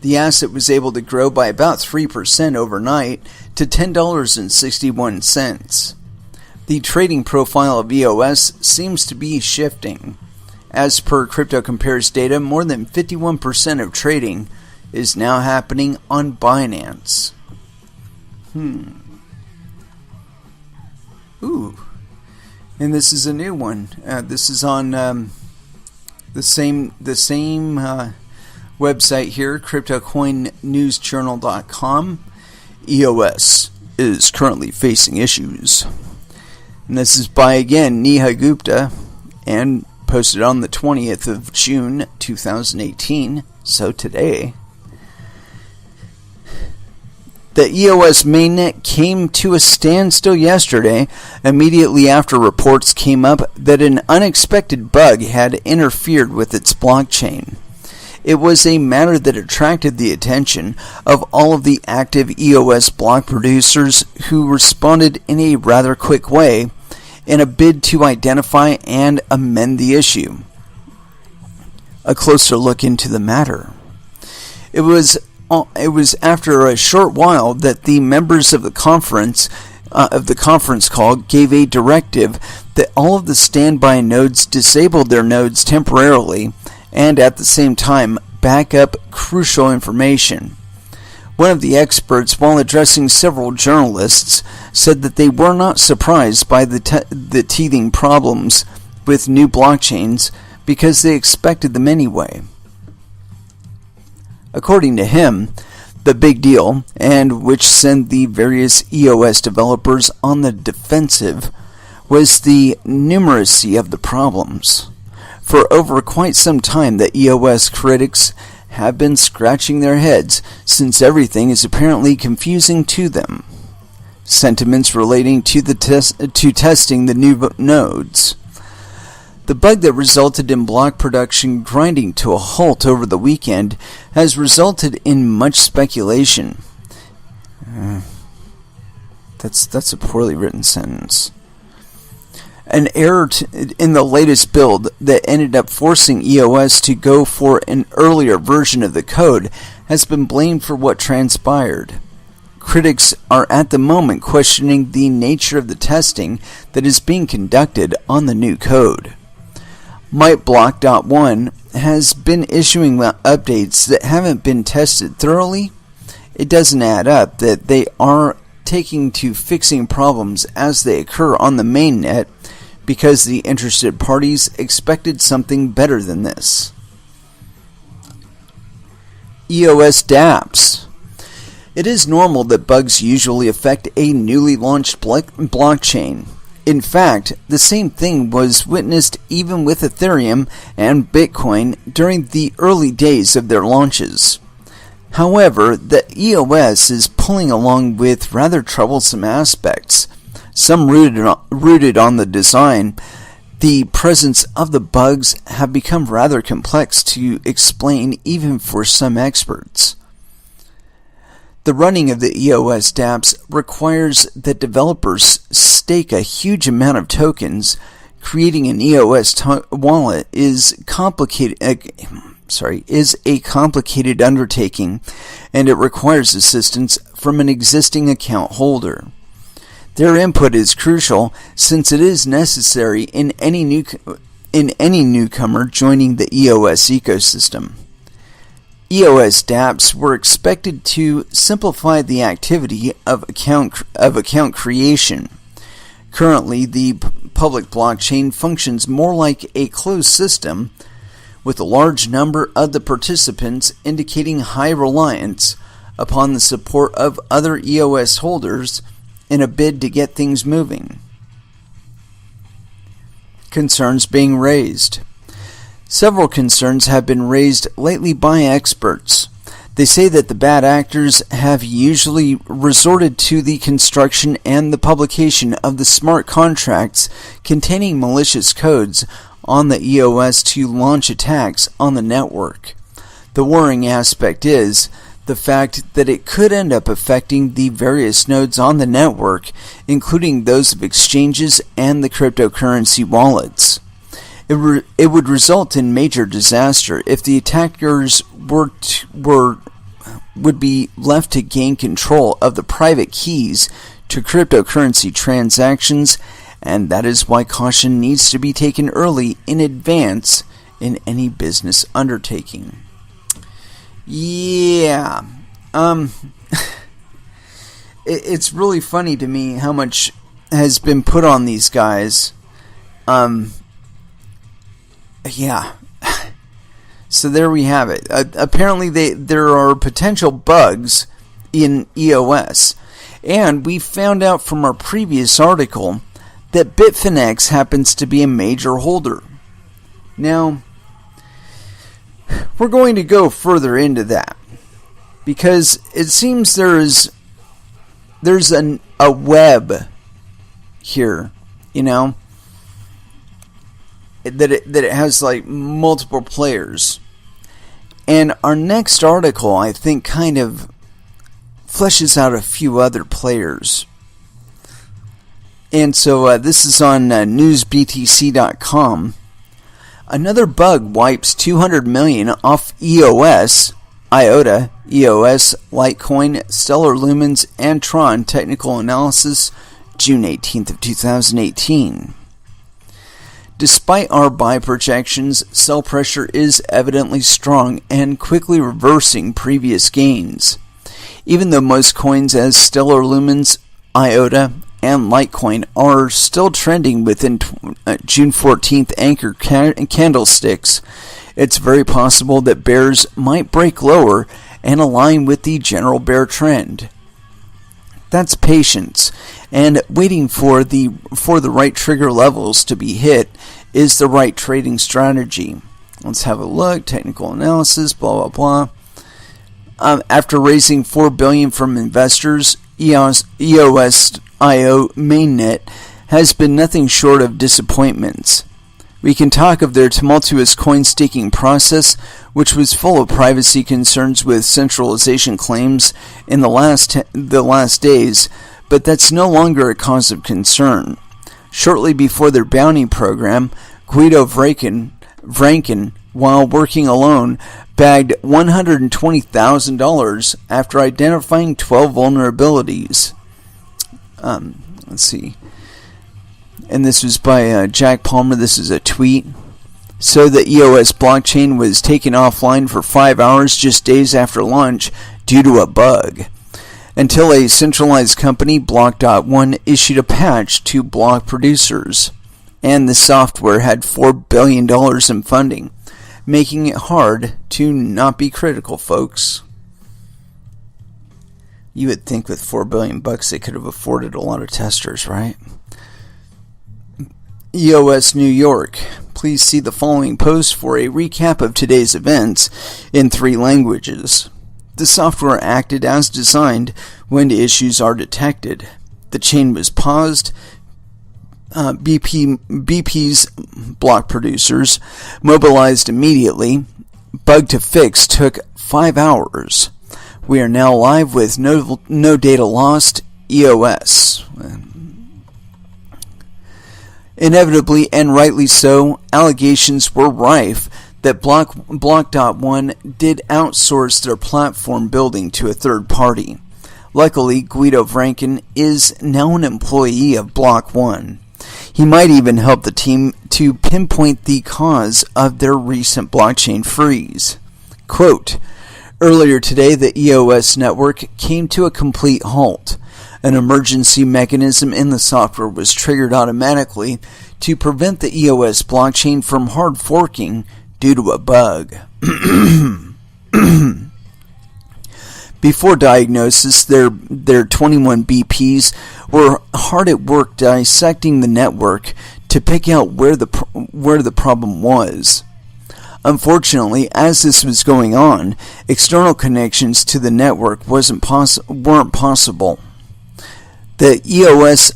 The asset was able to grow by about 3% overnight to $10.61. The trading profile of EOS seems to be shifting. As per Crypto Compare's data, more than 51% of trading is now happening on Binance. Ooh. And this is a new one. This is on the same website here, cryptocoinnewsjournal.com. EOS is currently facing issues. And this is by, again, Neha Gupta, and posted on the 20th of June 2018, so today. The EOS mainnet came to a standstill yesterday, immediately after reports came up that an unexpected bug had interfered with its blockchain. It was a matter that attracted the attention of all of the active EOS block producers, who responded in a rather quick way in a bid to identify and amend the issue. A closer look into the matter. It was after a short while that the members of the conference call gave a directive that all of the standby nodes disabled their nodes temporarily, and at the same time back up crucial information. One of the experts, while addressing several journalists, said that they were not surprised by the teething problems with new blockchains because they expected them anyway. According to him, the big deal, and which sent the various EOS developers on the defensive, was the numeracy of the problems. For over quite some time, the EOS critics have been scratching their heads, since everything is apparently confusing to them. Sentiments relating to testing the new nodes. The bug that resulted in block production grinding to a halt over the weekend has resulted in much speculation. That's a poorly written sentence. An error in the latest build that ended up forcing EOS to go for an earlier version of the code has been blamed for what transpired. Critics are at the moment questioning the nature of the testing that is being conducted on the new code. MightBlock.1 has been issuing updates that haven't been tested thoroughly. It doesn't add up that they are taking to fixing problems as they occur on the mainnet, because the interested parties expected something better than this. EOS dApps. It is normal that bugs usually affect a newly launched blockchain. In fact, the same thing was witnessed even with Ethereum and Bitcoin during the early days of their launches. However, the EOS is pulling along with rather troublesome aspects. Some rooted on the design. The presence of the bugs have become rather complex to explain even for some experts. The running of the EOS dApps requires that developers stake a huge amount of tokens. Creating an EOS wallet is a complicated undertaking, and it requires assistance from an existing account holder. Their input is crucial, since it is necessary in any newcomer joining the EOS ecosystem. EOS dApps were expected to simplify the activity of account creation. Currently, the public blockchain functions more like a closed system, with a large number of the participants indicating high reliance upon the support of other EOS holders in a bid to get things moving. Concerns being raised. Several concerns have been raised lately by experts. They say that the bad actors have usually resorted to the construction and the publication of the smart contracts containing malicious codes on the EOS to launch attacks on the network. The worrying aspect is the fact that it could end up affecting the various nodes on the network, including those of exchanges and the cryptocurrency wallets. It would result in major disaster if the attackers would be left to gain control of the private keys to cryptocurrency transactions, and that is why caution needs to be taken early in advance in any business undertaking. Yeah. it's really funny to me how much has been put on these guys. Yeah. So there we have it. Apparently there are potential bugs in EOS. And we found out from our previous article that Bitfinex happens to be a major holder. Now, we're going to go further into that, because it seems there's a web here, that it has like multiple players. And our next article, I think, kind of fleshes out a few other players. And so this is on newsbtc.com. Another bug wipes 200 million off EOS, IOTA, EOS, Litecoin, Stellar Lumens, and Tron. Technical analysis, June 18th of 2018. Despite our buy projections, sell pressure is evidently strong and quickly reversing previous gains. Even though most coins as Stellar Lumens, IOTA, and Litecoin are still trending within June 14th anchor candlesticks, it's very possible that bears might break lower and align with the general bear trend. That's patience, and waiting for the right trigger levels to be hit is the right trading strategy. Let's have a look. Technical analysis, blah blah blah. After raising $4 billion from investors, EOS IO mainnet has been nothing short of disappointments. We can talk of their tumultuous coin staking process, which was full of privacy concerns with centralization claims in the last days, but that's no longer a cause of concern. Shortly before their bounty program, Guido Vranken, while working alone, bagged $120,000 after identifying 12 vulnerabilities. Let's see. And this was by Jack Palmer. This is a tweet. So the EOS blockchain was taken offline for 5 hours just days after launch due to a bug, until a centralized company, Block.one, issued a patch to block producers, and the software had $4 billion in funding, making it hard to not be critical, folks. You would think with $4 billion they could have afforded a lot of testers, right? EOS New York. Please see the following post for a recap of today's events in 3 languages. The software acted as designed when issues are detected. The chain was paused. BP's block producers mobilized immediately. Bug to fix took 5 hours. We are now live with no data lost. EOS. Inevitably, and rightly so, allegations were rife that Block.one did outsource their platform building to a third party. Luckily, Guido Vranken is now an employee of Block.one. He might even help the team to pinpoint the cause of their recent blockchain freeze. Quote, earlier today, the EOS network came to a complete halt. An emergency mechanism in the software was triggered automatically to prevent the EOS blockchain from hard forking due to a bug. Before diagnosis, their 21 BPs were hard at work dissecting the network to pick out where the problem was. Unfortunately, as this was going on, external connections to the network weren't possible. The EOS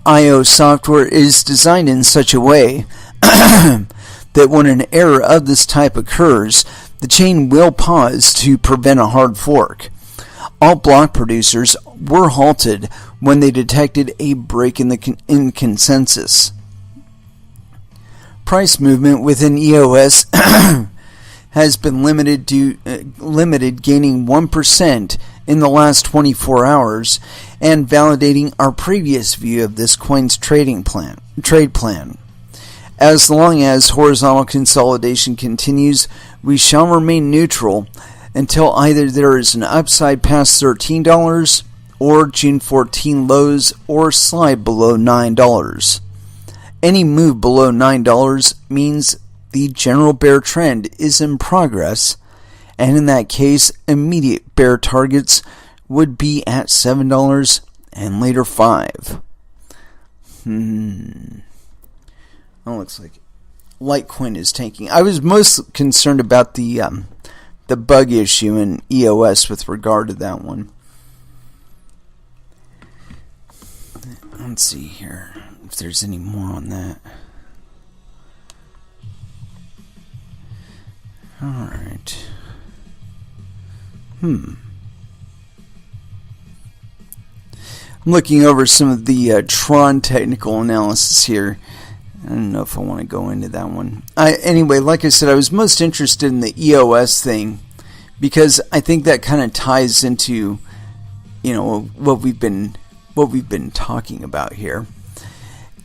IO software is designed in such a way that when an error of this type occurs, the chain will pause to prevent a hard fork. All block producers were halted when they detected a break in the consensus. Price movement within EOS has been limited, gaining 1% in the last 24 hours, and validating our previous view of this coin's trade plan. As long as horizontal consolidation continues, we shall remain neutral until either there is an upside past $13 or June 14 lows or slide below $9. Any move below $9 means the general bear trend is in progress, and in that case, immediate bear targets would be at $7 and later $5. That looks like Litecoin is tanking. I was most concerned about the bug issue in EOS with regard to that one. Let's see here if there's any more on that. Alright. I'm looking over some of the Tron technical analysis here. I don't know if I want to go into that one. Anyway, like I said, I was most interested in the EOS thing because I think that kind of ties into, what we've been talking about here.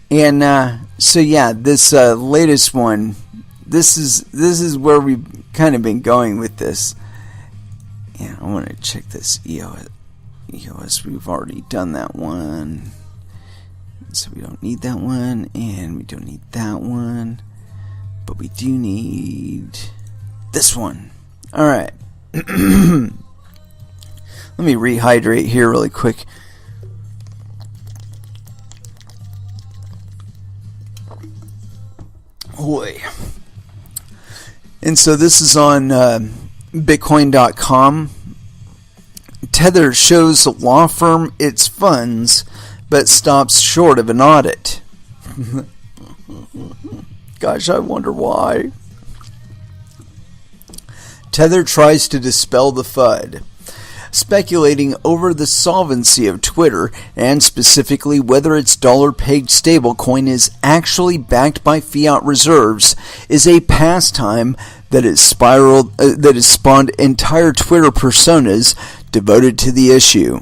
And so yeah, this latest one, this is where we've kind of been going with this. Yeah, I want to check this EOS. We've already done that one. So we don't need that one, and we don't need that one. But we do need this one. Alright. Let me rehydrate here really quick. Boy. And so this is on Bitcoin.com. Tether shows law firm its funds, but stops short of an audit. Gosh, I wonder why. Tether tries to dispel the FUD, speculating over the solvency of Twitter and specifically whether its dollar-pegged stablecoin is actually backed by fiat reserves is a pastime that has spawned entire Twitter personas devoted to the issue.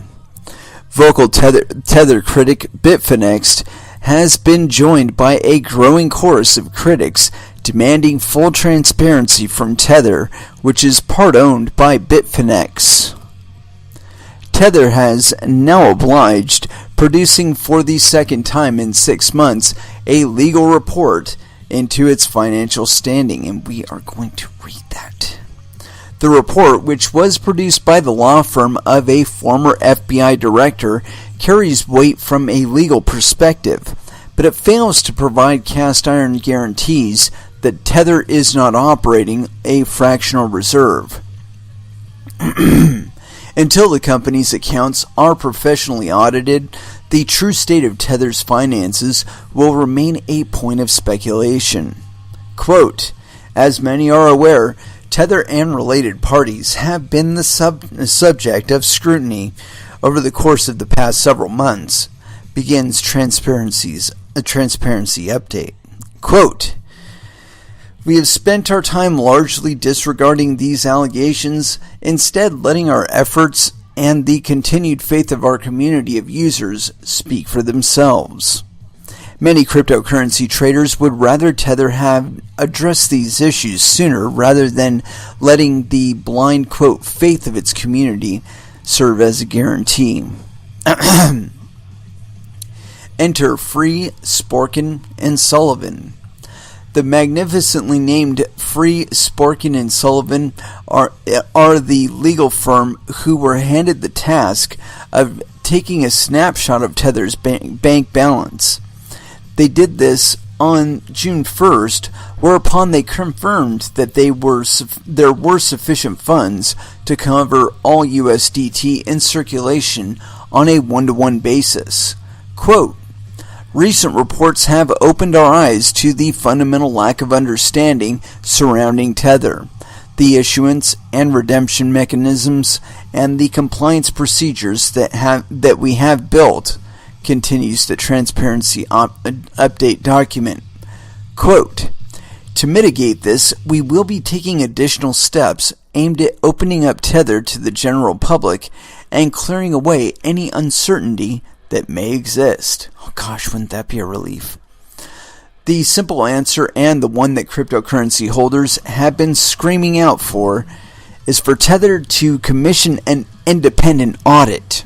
Vocal Tether critic Bitfinex has been joined by a growing chorus of critics demanding full transparency from Tether, which is part owned by Bitfinex. Tether has now obliged, producing for the second time in 6 months a legal report into its financial standing, and we are going to read that. The report, which was produced by the law firm of a former FBI director, carries weight from a legal perspective, but it fails to provide cast-iron guarantees that Tether is not operating a fractional reserve. Until the company's accounts are professionally audited, the true state of Tether's finances will remain a point of speculation. Quote, as many are aware, Tether and related parties have been the subject of scrutiny over the course of the past several months, begins Transparency update. Quote, we have spent our time largely disregarding these allegations, instead letting our efforts and the continued faith of our community of users speak for themselves. Many cryptocurrency traders would rather Tether have addressed these issues sooner rather than letting the blind, quote, faith of its community serve as a guarantee. Enter Free, Sporkin, and Sullivan. The magnificently named Free, Sporkin, and Sullivan are the legal firm who were handed the task of taking a snapshot of Tether's bank balance. They did this on June 1st, whereupon they confirmed that there were sufficient funds to cover all USDT in circulation on a one-to-one basis. Quote, recent reports have opened our eyes to the fundamental lack of understanding surrounding Tether, the issuance and redemption mechanisms, and the compliance procedures that we have built, continues the Transparency update document. Quote, to mitigate this, we will be taking additional steps aimed at opening up Tether to the general public and clearing away any uncertainty that may exist. Oh gosh, wouldn't that be a relief? The simple answer, and the one that cryptocurrency holders have been screaming out for, is for Tether to commission an independent audit.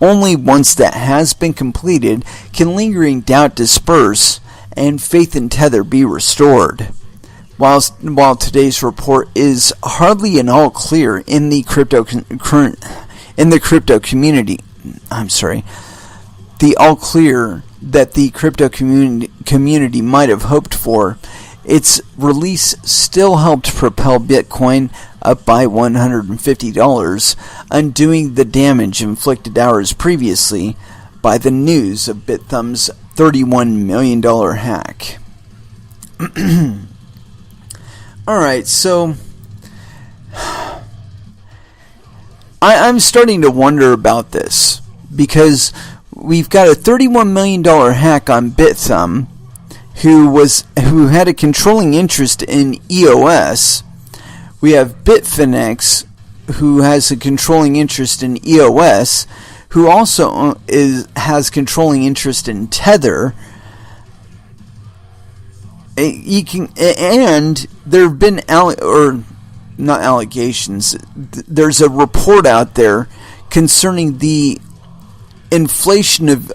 Only once that has been completed can lingering doubt disperse and faith in Tether be restored. While today's report is hardly an all clear in the crypto community, the all clear that the crypto community might have hoped for, its release still helped propel Bitcoin up by $150, undoing the damage inflicted hours previously by the news of BitThumb's $31 million hack. Alright, so I'm starting to wonder about this, because we've got a $31 million hack on BitThumb, who had a controlling interest in EOS. We have Bitfinex, who has a controlling interest in EOS, who also has controlling interest in Tether. And there have been not allegations. There's a report out there concerning the inflation of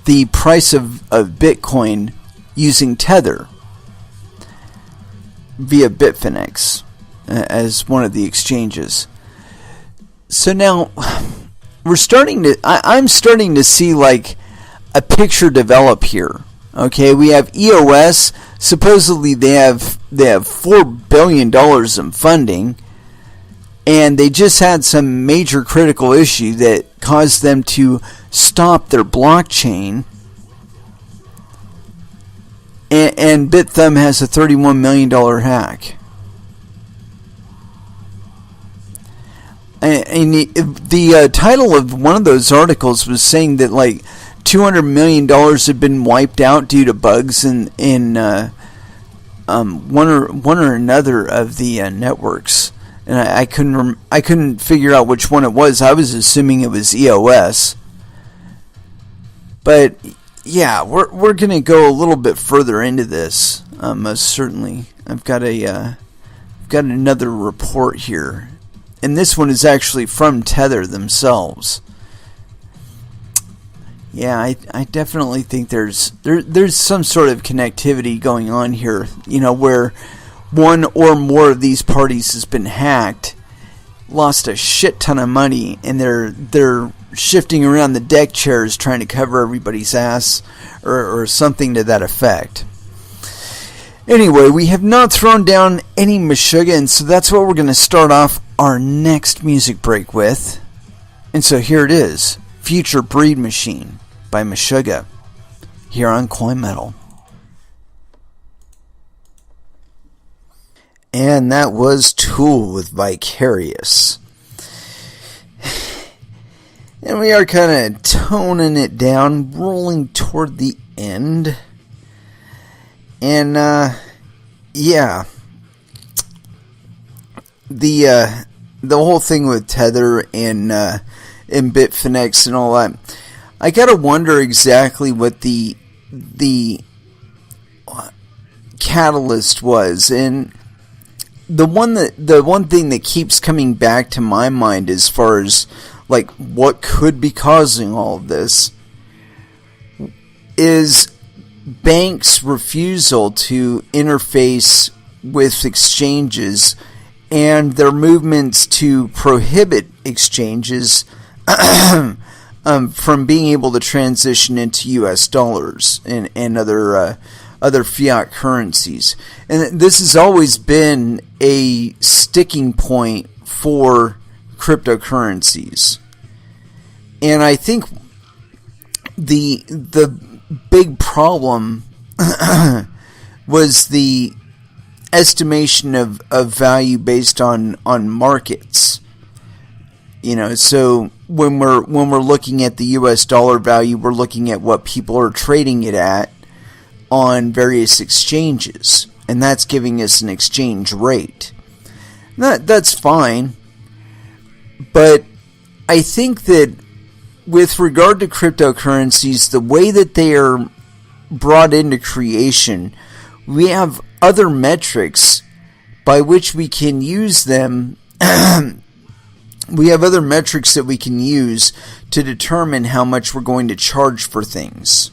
the price of Bitcoin using Tether via Bitfinex as one of the exchanges. So now I'm starting to see like a picture develop here. Okay, we have EOS. Supposedly they have $4 billion in funding, and they just had some major critical issue that caused them to stop their blockchain. And BitThumb has a $31 million hack. And the title of one of those articles was saying that like $200 million had been wiped out due to bugs in one or another of the networks, and I couldn't figure out which one it was. I was assuming it was EOS, but yeah, we're gonna go a little bit further into this. Most certainly, I've got another report here, and this one is actually from Tether themselves. Yeah, I definitely think there's some sort of connectivity going on here, where one or more of these parties has been hacked, lost a shit ton of money, and they're shifting around the deck chairs trying to cover everybody's ass or something to that effect. Anyway, we have not thrown down any Meshuggah, and so that's what we're going to start off our next music break with. And so here it is, Future Breed Machine by Meshuggah, here on Coin Metal. And that was Tool with Vicarious. And we are kind of toning it down, rolling toward the end. And yeah, the whole thing with Tether and Bitfinex and all that, I gotta wonder exactly what the catalyst was. And the one thing that keeps coming back to my mind as far as like what could be causing all of this is banks' refusal to interface with exchanges and their movements to prohibit exchanges from being able to transition into US dollars and other fiat currencies. And this has always been a sticking point for cryptocurrencies. And I think the big problem was the estimation of value based on markets. So when we're looking at the US dollar value, we're looking at what people are trading it at on various exchanges, and that's giving us an exchange rate. That's fine, but I think that with regard to cryptocurrencies, the way that they are brought into creation, we have other metrics by which we can use them we have other metrics that we can use to determine how much we're going to charge for things.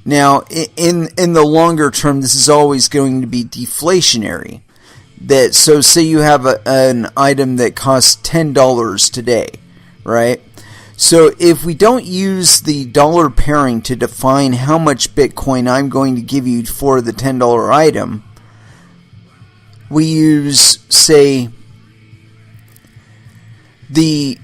Now, in the longer term, this is always going to be deflationary. So say you have an item that costs $10 today, right? So if we don't use the dollar pairing to define how much Bitcoin I'm going to give you for the $10 item, we use, say, the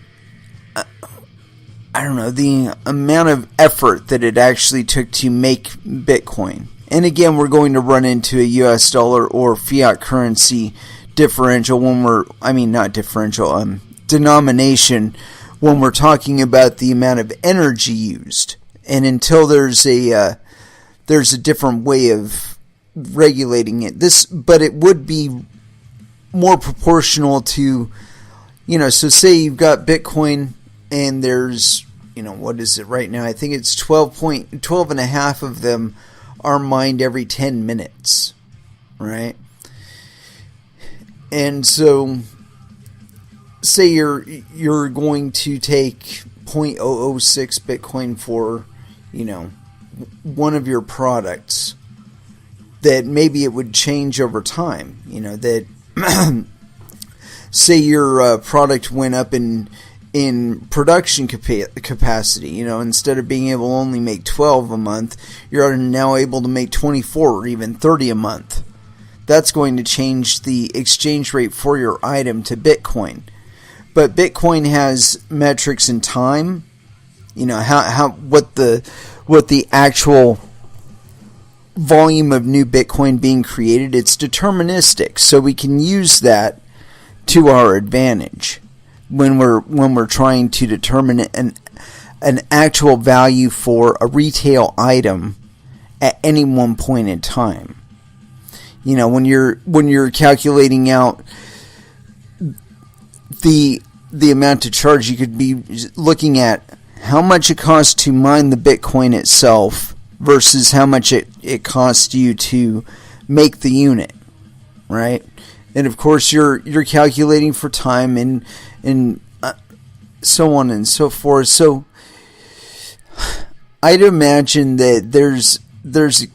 amount of effort that it actually took to make Bitcoin. And again, we're going to run into a US dollar or fiat currency differential denomination when we're talking about the amount of energy used. And until there's a different way of regulating it, but it would be more proportional to, so say you've got Bitcoin and there's, what is it right now? I think it's 12 and a half of them are mined every 10 minutes, right? And so say you're going to take 0.006 Bitcoin for, one of your products, that maybe it would change over time, that say your product went up in production capacity, instead of being able to only make 12 a month, you're now able to make 24 or even 30 a month. That's going to change the exchange rate for your item to Bitcoin. But Bitcoin has metrics in time, what the actual volume of new Bitcoin being created. It's deterministic, so we can use that to our advantage when we're trying to determine an actual value for a retail item at any one point in time. When you're calculating out the amount to charge, you could be looking at how much it costs to mine the Bitcoin itself versus how much it costs you to make the unit, right? And of course, you're calculating for time and so on and so forth. So I'd imagine that there's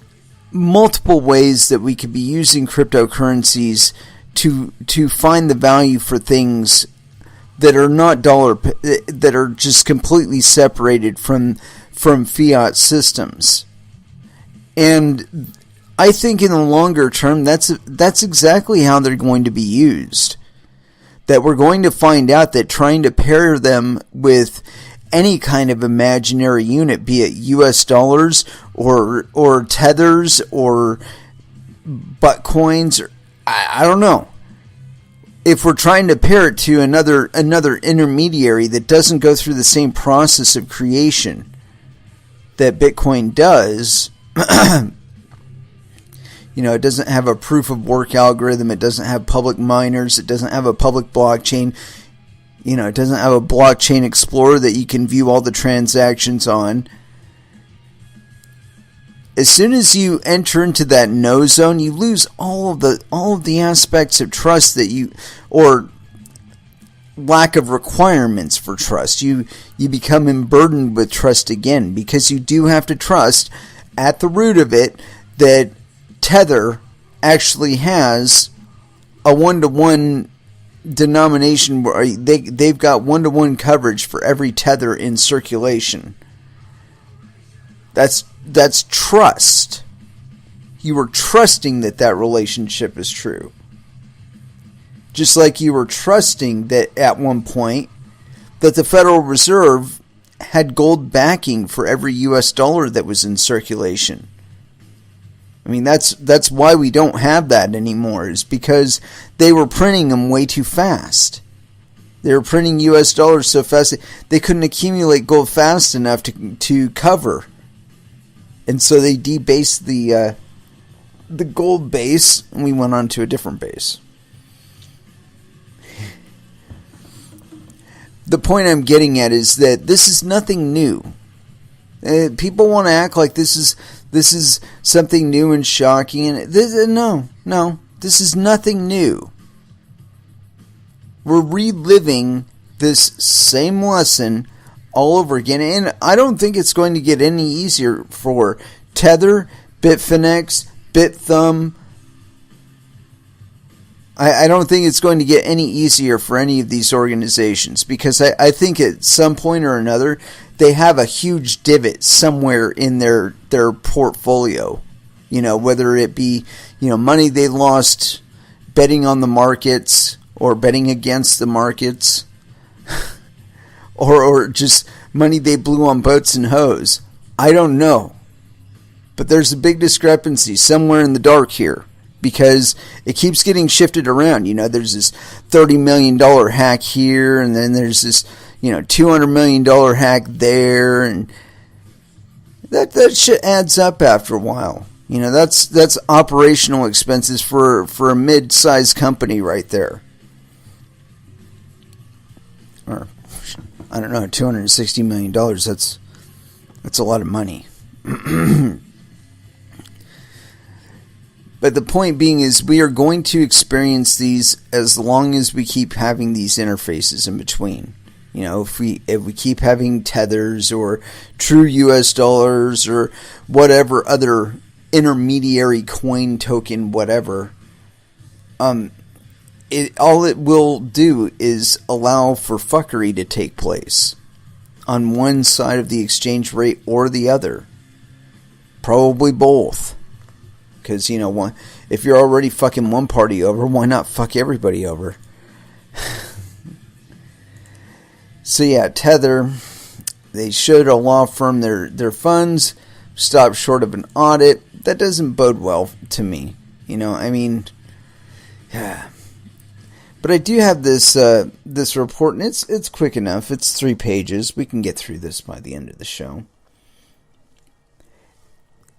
multiple ways that we could be using cryptocurrencies to find the value for things that are not that are just completely separated from fiat systems. And I think in the longer term, that's exactly how they're going to be used. That we're going to find out that trying to pair them with any kind of imaginary unit, be it US dollars or tethers or butt coins, or I don't know. If we're trying to pair it to another intermediary that doesn't go through the same process of creation that Bitcoin does, it doesn't have a proof of work algorithm, it doesn't have public miners, it doesn't have a public blockchain, it doesn't have a blockchain explorer that you can view all the transactions on. As soon as you enter into that no zone, you lose all of the aspects of trust or lack of requirements for trust. You become emburdened with trust again, because you do have to trust at the root of it that Tether actually has a one-to-one denomination where they've got one-to-one coverage for every Tether in circulation. That's trust. You were trusting that relationship is true. Just like you were trusting that at one point that the Federal Reserve had gold backing for every US dollar that was in circulation. I mean, that's why we don't have that anymore, is because they were printing them way too fast. They were printing US dollars so fast they couldn't accumulate gold fast enough to cover. And so they debased the gold base, and we went on to a different base. The point I'm getting at is that this is nothing new. People want to act like this is something new and shocking, and no, this is nothing new. We're reliving this same lesson all over again, and I don't think it's going to get any easier for Tether, Bitfinex, BitThumb. I don't think it's going to get any easier for any of these organizations, because I think at some point or another they have a huge divot somewhere in their portfolio. Whether it be money they lost betting on the markets or betting against the markets, or just money they blew on boats and hoes. I don't know, but there's a big discrepancy somewhere in the dark here, because it keeps getting shifted around. There's this $30 million hack here, and then there's this, $200 million hack there, and that shit adds up after a while. That's operational expenses for a mid-sized company right there. Or, I don't know, $260 million, that's a lot of money. But the point being is, we are going to experience these as long as we keep having these interfaces in between. If we keep having tethers or true US dollars or whatever other intermediary coin token, whatever, all it will do is allow for fuckery to take place on one side of the exchange rate or the other. Probably both. Because, if you're already fucking one party over, why not fuck everybody over? So yeah, Tether, they showed a law firm their funds, stopped short of an audit. That doesn't bode well to me. Yeah. But I do have this report, and it's quick enough. It's 3 pages. We can get through this by the end of the show.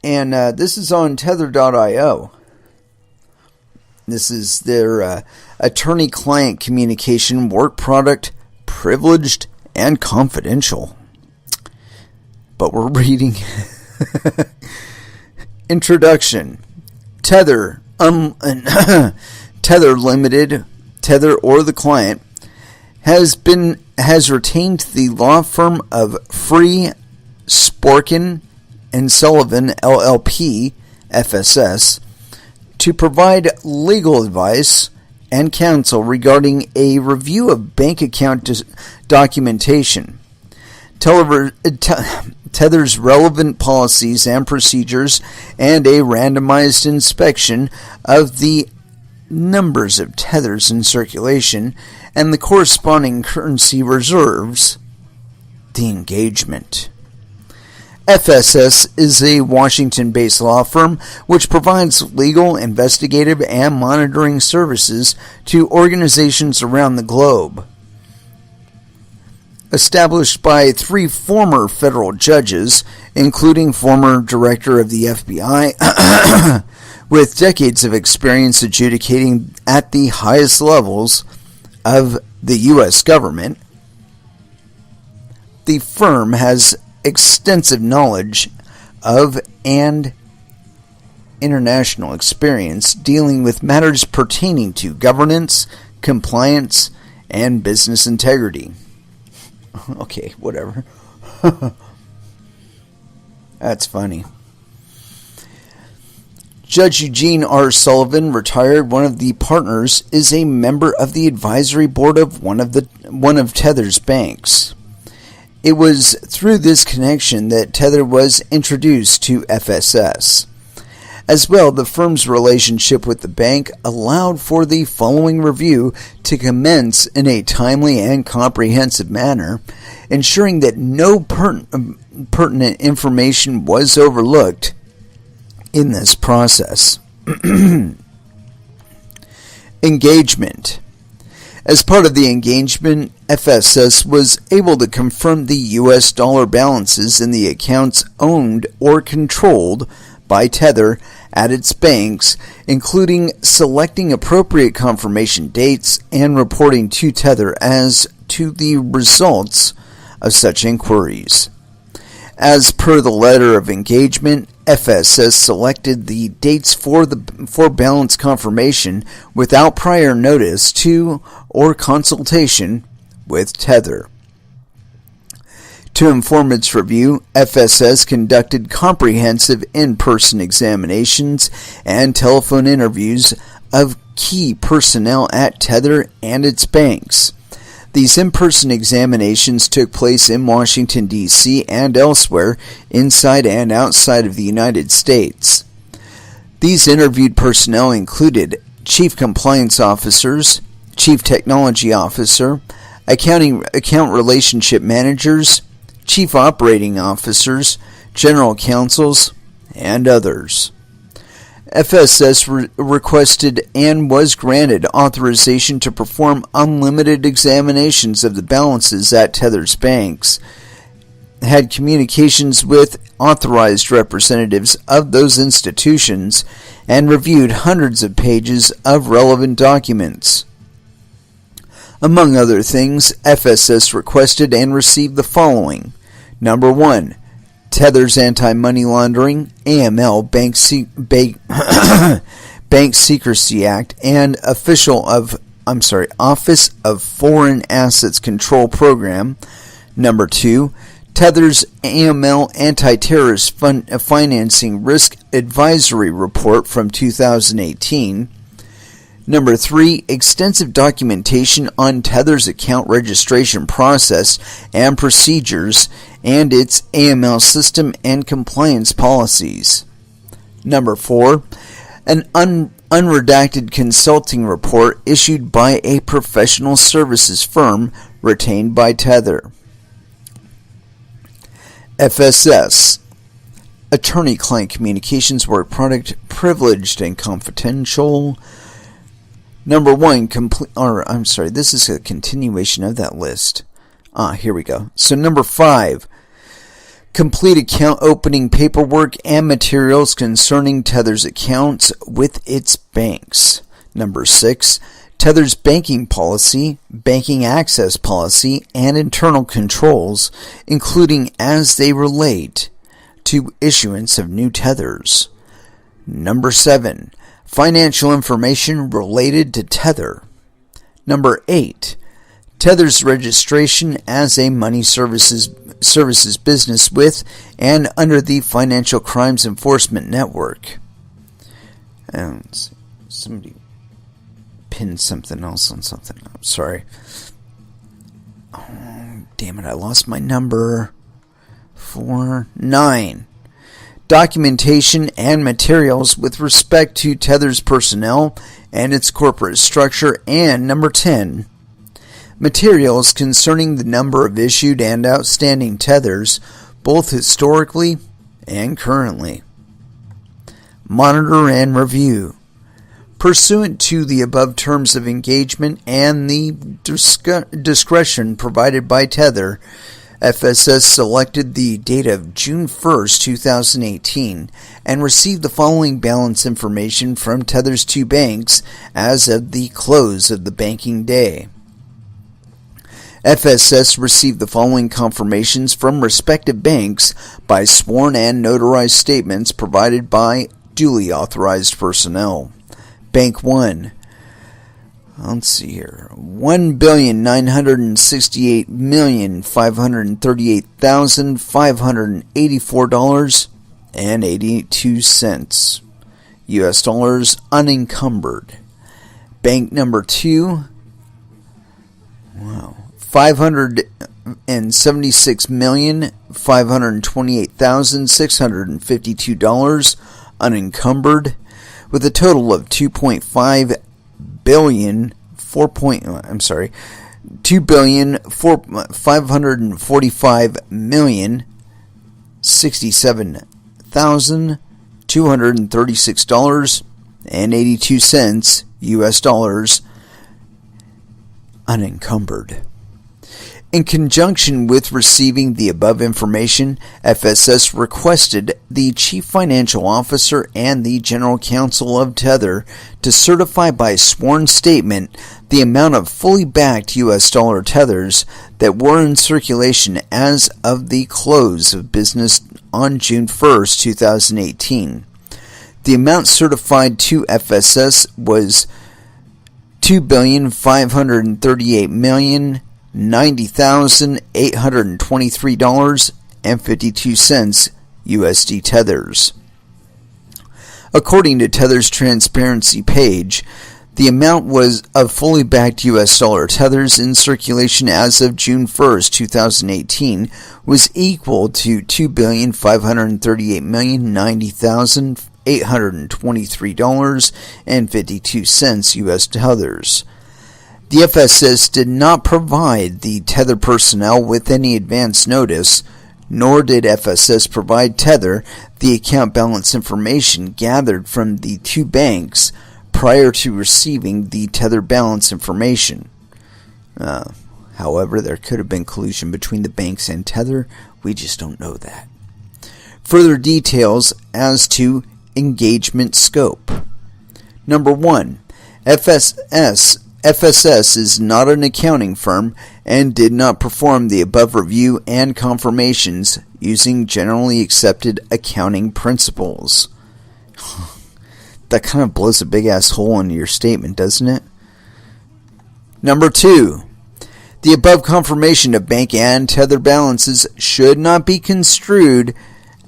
And this is on tether.io. This is their attorney-client communication work product, privileged and confidential. But we're reading introduction. Tether, Tether Limited, Tether or the client, has retained the law firm of Free, Sporkin and Sullivan LLP, FSS, to provide legal advice and counsel regarding a review of bank account documentation, Tether's relevant policies and procedures, and a randomized inspection of the numbers of tethers in circulation and the corresponding currency reserves. The engagement. FSS is a Washington-based law firm which provides legal, investigative, and monitoring services to organizations around the globe. Established by 3 former federal judges, including former director of the FBI, with decades of experience adjudicating at the highest levels of the U.S. government, the firm has extensive knowledge of and international experience dealing with matters pertaining to governance, compliance, and business integrity. Okay, whatever. That's funny. Judge Eugene R. Sullivan, retired one of the partners, is a member of the advisory board of one of Tether's banks. It was through this connection that Tether was introduced to FSS. As well, the firm's relationship with the bank allowed for the following review to commence in a timely and comprehensive manner, ensuring that no pertinent information was overlooked in this process. Engagement. As part of the engagement, FSS was able to confirm the US dollar balances in the accounts owned or controlled by Tether at its banks, including selecting appropriate confirmation dates and reporting to Tether as to the results of such inquiries. As per the letter of engagement, FSS selected the dates for balance confirmation without prior notice to or consultation with Tether. To inform its review, FSS conducted comprehensive in-person examinations and telephone interviews of key personnel at Tether and its banks. These in-person examinations took place in Washington, D.C. and elsewhere inside and outside of the United States. These interviewed personnel included Chief Compliance Officers, Chief Technology Officer, Account Relationship Managers, Chief Operating Officers, General Counsels, and others. FSS requested and was granted authorization to perform unlimited examinations of the balances at Tether's banks, had communications with authorized representatives of those institutions, and reviewed hundreds of pages of relevant documents. Among other things, FSS requested and received the following. Number 1. Tether's Anti-Money Laundering, AML, Bank Secrecy Act, and Office of Foreign Assets Control Program. Number 2. Tether's AML Anti-Terrorist Financing Risk Advisory Report from 2018. Number 3, extensive documentation on Tether's account registration process and procedures and its AML system and compliance policies. Number 4, an unredacted consulting report issued by a professional services firm retained by Tether. FSS. Attorney-client communications were privileged and confidential. Number 1, this is a continuation of that list. Here we go. So number 5, complete account opening paperwork and materials concerning Tether's accounts with its banks. Number 6, Tether's banking policy, banking access policy, and internal controls, including as they relate to issuance of new Tethers. Number 7, financial information related to Tether. Number 8, Tether's registration as a money services business with and under the Financial Crimes Enforcement Network. And somebody pinned something else on something. I'm sorry. Oh, damn it, I lost my number. 9. Documentation and materials with respect to Tether's personnel and its corporate structure. And number 10, materials concerning the number of issued and outstanding Tethers, both historically and currently. Monitor and review. Pursuant to the above terms of engagement and the discretion provided by Tether, FSS selected the date of June 1st, 2018, and received the following balance information from Tether's 2 banks as of the close of the banking day. FSS received the following confirmations from respective banks by sworn and notarized statements provided by duly authorized personnel. Bank 1. Let's see here. $1,968,538,584.82 US dollars unencumbered. Bank number 2. Wow. $576,528,652 unencumbered, with a total of $2,545,067,236.82 US dollars unencumbered. In conjunction with receiving the above information, FSS requested the Chief Financial Officer and the General Counsel of Tether to certify by sworn statement the amount of fully backed US dollar Tethers that were in circulation as of the close of business on June 1st, 2018. The amount certified to FSS was $2,538,090,823.52 USD tethers. According to Tether's transparency page, the amount of fully backed US dollar tethers in circulation as of June 1st, 2018 was equal to $2,538,090,823.52 US tethers. The FSS did not provide the Tether personnel with any advance notice, nor did FSS provide Tether the account balance information gathered from the two banks prior to receiving the Tether balance information. However, there could have been collusion between the banks and Tether. We just don't know that. Further details as to engagement scope. Number 1. FSS is not an accounting firm and did not perform the above review and confirmations using generally accepted accounting principles. That kind of blows a big ass hole into your statement, doesn't it? Number 2. The above confirmation of bank and Tether balances should not be construed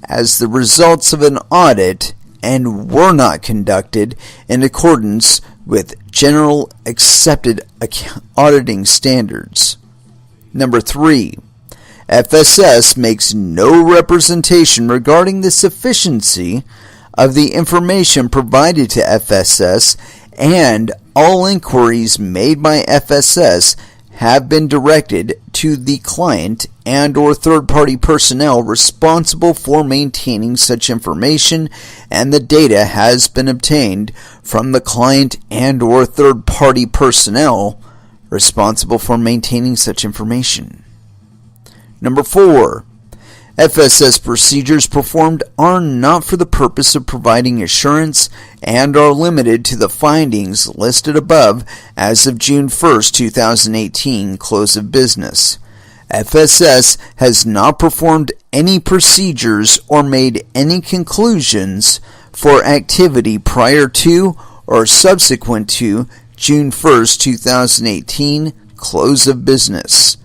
as the results of an audit and were not conducted in accordance with general accepted auditing standards. Number 3. FSS makes no representation regarding the sufficiency of the information provided to FSS, and all inquiries made by FSS have been directed to the client and or third-party personnel responsible for maintaining such information, and the data has been obtained from the client and or third-party personnel responsible for maintaining such information. Number 4. FSS procedures performed are not for the purpose of providing assurance and are limited to the findings listed above as of June 1st, 2018, close of business. FSS has not performed any procedures or made any conclusions for activity prior to or subsequent to June 1st, 2018, close of business.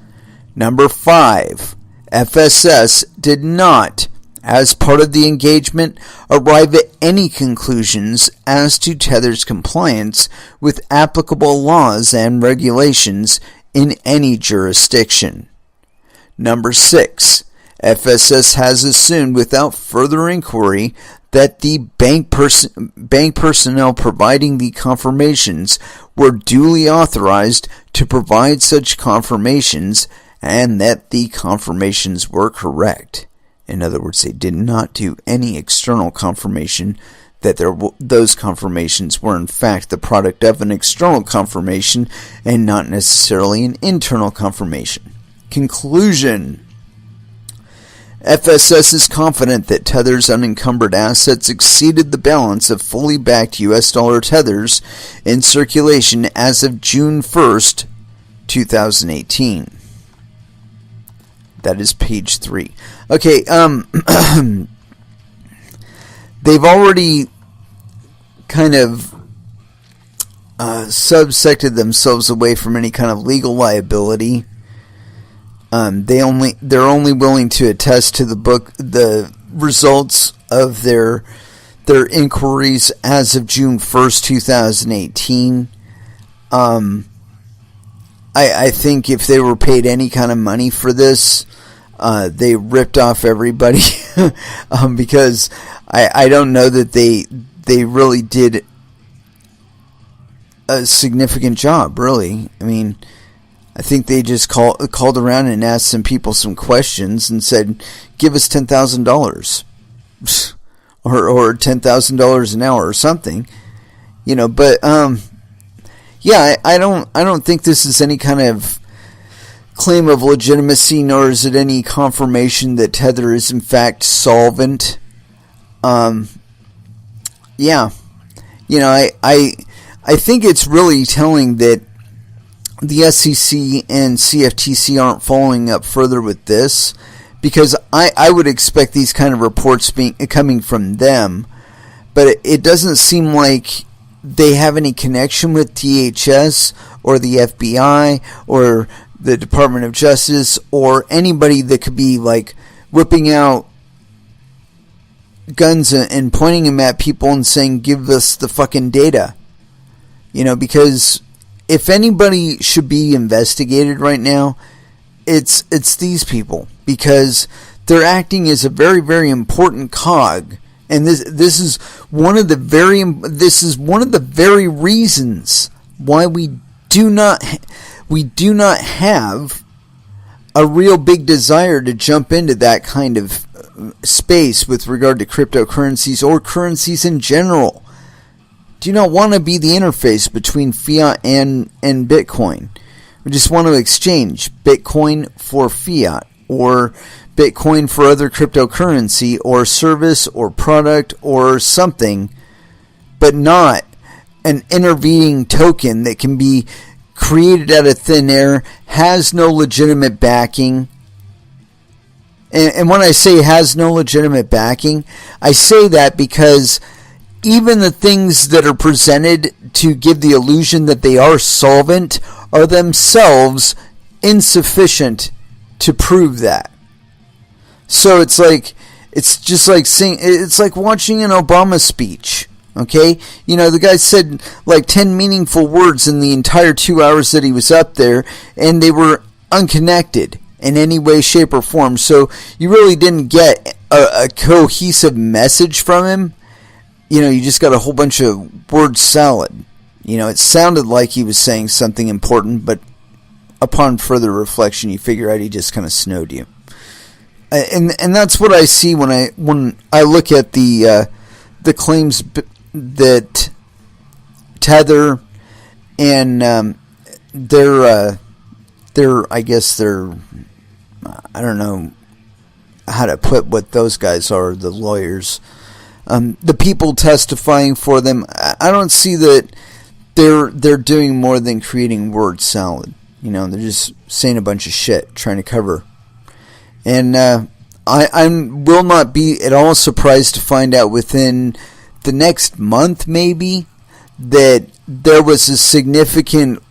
Number 5. FSS did not, as part of the engagement, arrive at any conclusions as to Tether's compliance with applicable laws and regulations in any jurisdiction. Number 6. FSS has assumed without further inquiry that the bank personnel providing the confirmations were duly authorized to provide such confirmations and that the confirmations were correct. In other words, they did not do any external confirmation that those confirmations were in fact the product of an external confirmation and not necessarily an internal confirmation. Conclusion. FSS is confident that Tether's unencumbered assets exceeded the balance of fully backed US dollar tethers in circulation as of June 1st, 2018. That is page 3. Okay, they've already kind of subsected themselves away from any kind of legal liability. They're only willing to attest to the results of their inquiries as of June 1st, 2018. I think if they were paid any kind of money for this, they ripped off everybody because I don't know that they really did a significant job, really. I mean, I think they just called around and asked some people some questions and said, give us $10,000 or $10,000 an hour or something, but yeah, I don't think this is any kind of claim of legitimacy, nor is it any confirmation that Tether is in fact solvent. Yeah, I think it's really telling that the SEC and CFTC aren't following up further with this, because I would expect these kind of reports coming from them, but it doesn't seem like they have any connection with DHS or the FBI or the Department of Justice or anybody that could be like whipping out guns and pointing them at people and saying, give us the fucking data. Because if anybody should be investigated right now, it's these people, because they're acting as a very, very important cog, and this is one of the very reasons why we do not have a real big desire to jump into that kind of space with regard to cryptocurrencies or currencies in general. Do not want to be the interface between fiat and Bitcoin. We just want to exchange Bitcoin for fiat, or Bitcoin for other cryptocurrency or service or product or something, but not an intervening token that can be created out of thin air, has no legitimate backing. And when I say has no legitimate backing, I say that because even the things that are presented to give the illusion that they are solvent are themselves insufficient to prove that. So it's just like saying, it's like watching an Obama speech. Okay? The guy said like 10 meaningful words in the entire 2 hours that he was up there, and they were unconnected in any way, shape, or form. So you really didn't get a cohesive message from him. You just got a whole bunch of word salad. It sounded like he was saying something important, but upon further reflection, you figure out he just kind of snowed you. And that's what I see when I look at the claims that Tether and their I don't know how to put what those guys are, the lawyers, the people testifying for them. I don't see that they're doing more than creating word salad. They're just saying a bunch of shit, trying to cover. And I will not be at all surprised to find out within the next month, maybe, that there was a significant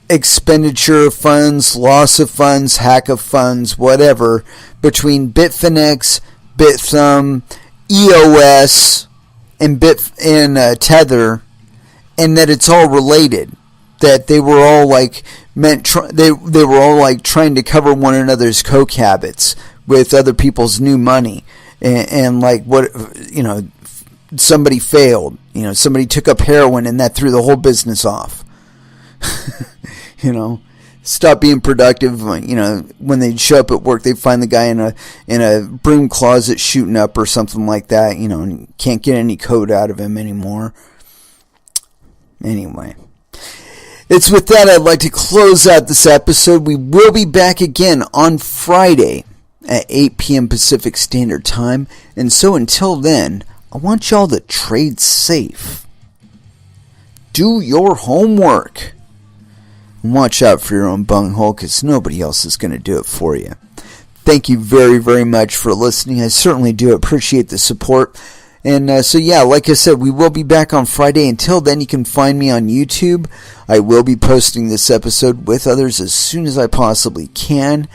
expenditure of funds, loss of funds, hack of funds, whatever, between Bitfinex, BitThumb, EOS, and Tether, and that it's all related. That they were all like they were all like trying to cover one another's coke habits with other people's new money, and like what somebody failed. Somebody took up heroin and that threw the whole business off. Stop being productive. When they'd show up at work, they'd find the guy in a broom closet shooting up or something like that. And can't get any code out of him anymore. Anyway, it's with that I'd like to close out this episode. We will be back again on Friday at 8 p.m. Pacific Standard Time. And so until then, I want y'all to trade safe. Do your homework. And watch out for your own bunghole, because nobody else is going to do it for you. Thank you very, very much for listening. I certainly do appreciate the support. And so yeah, like I said, we will be back on Friday. Until then, you can find me on YouTube. I will be posting this episode with others as soon as I possibly can.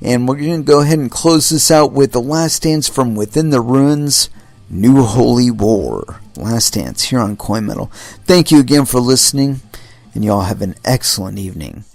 And we're going to go ahead and close this out with The Last Dance from Within the Ruins, New Holy War. Last Dance here on Coin Metal. Thank you again for listening, and y'all have an excellent evening.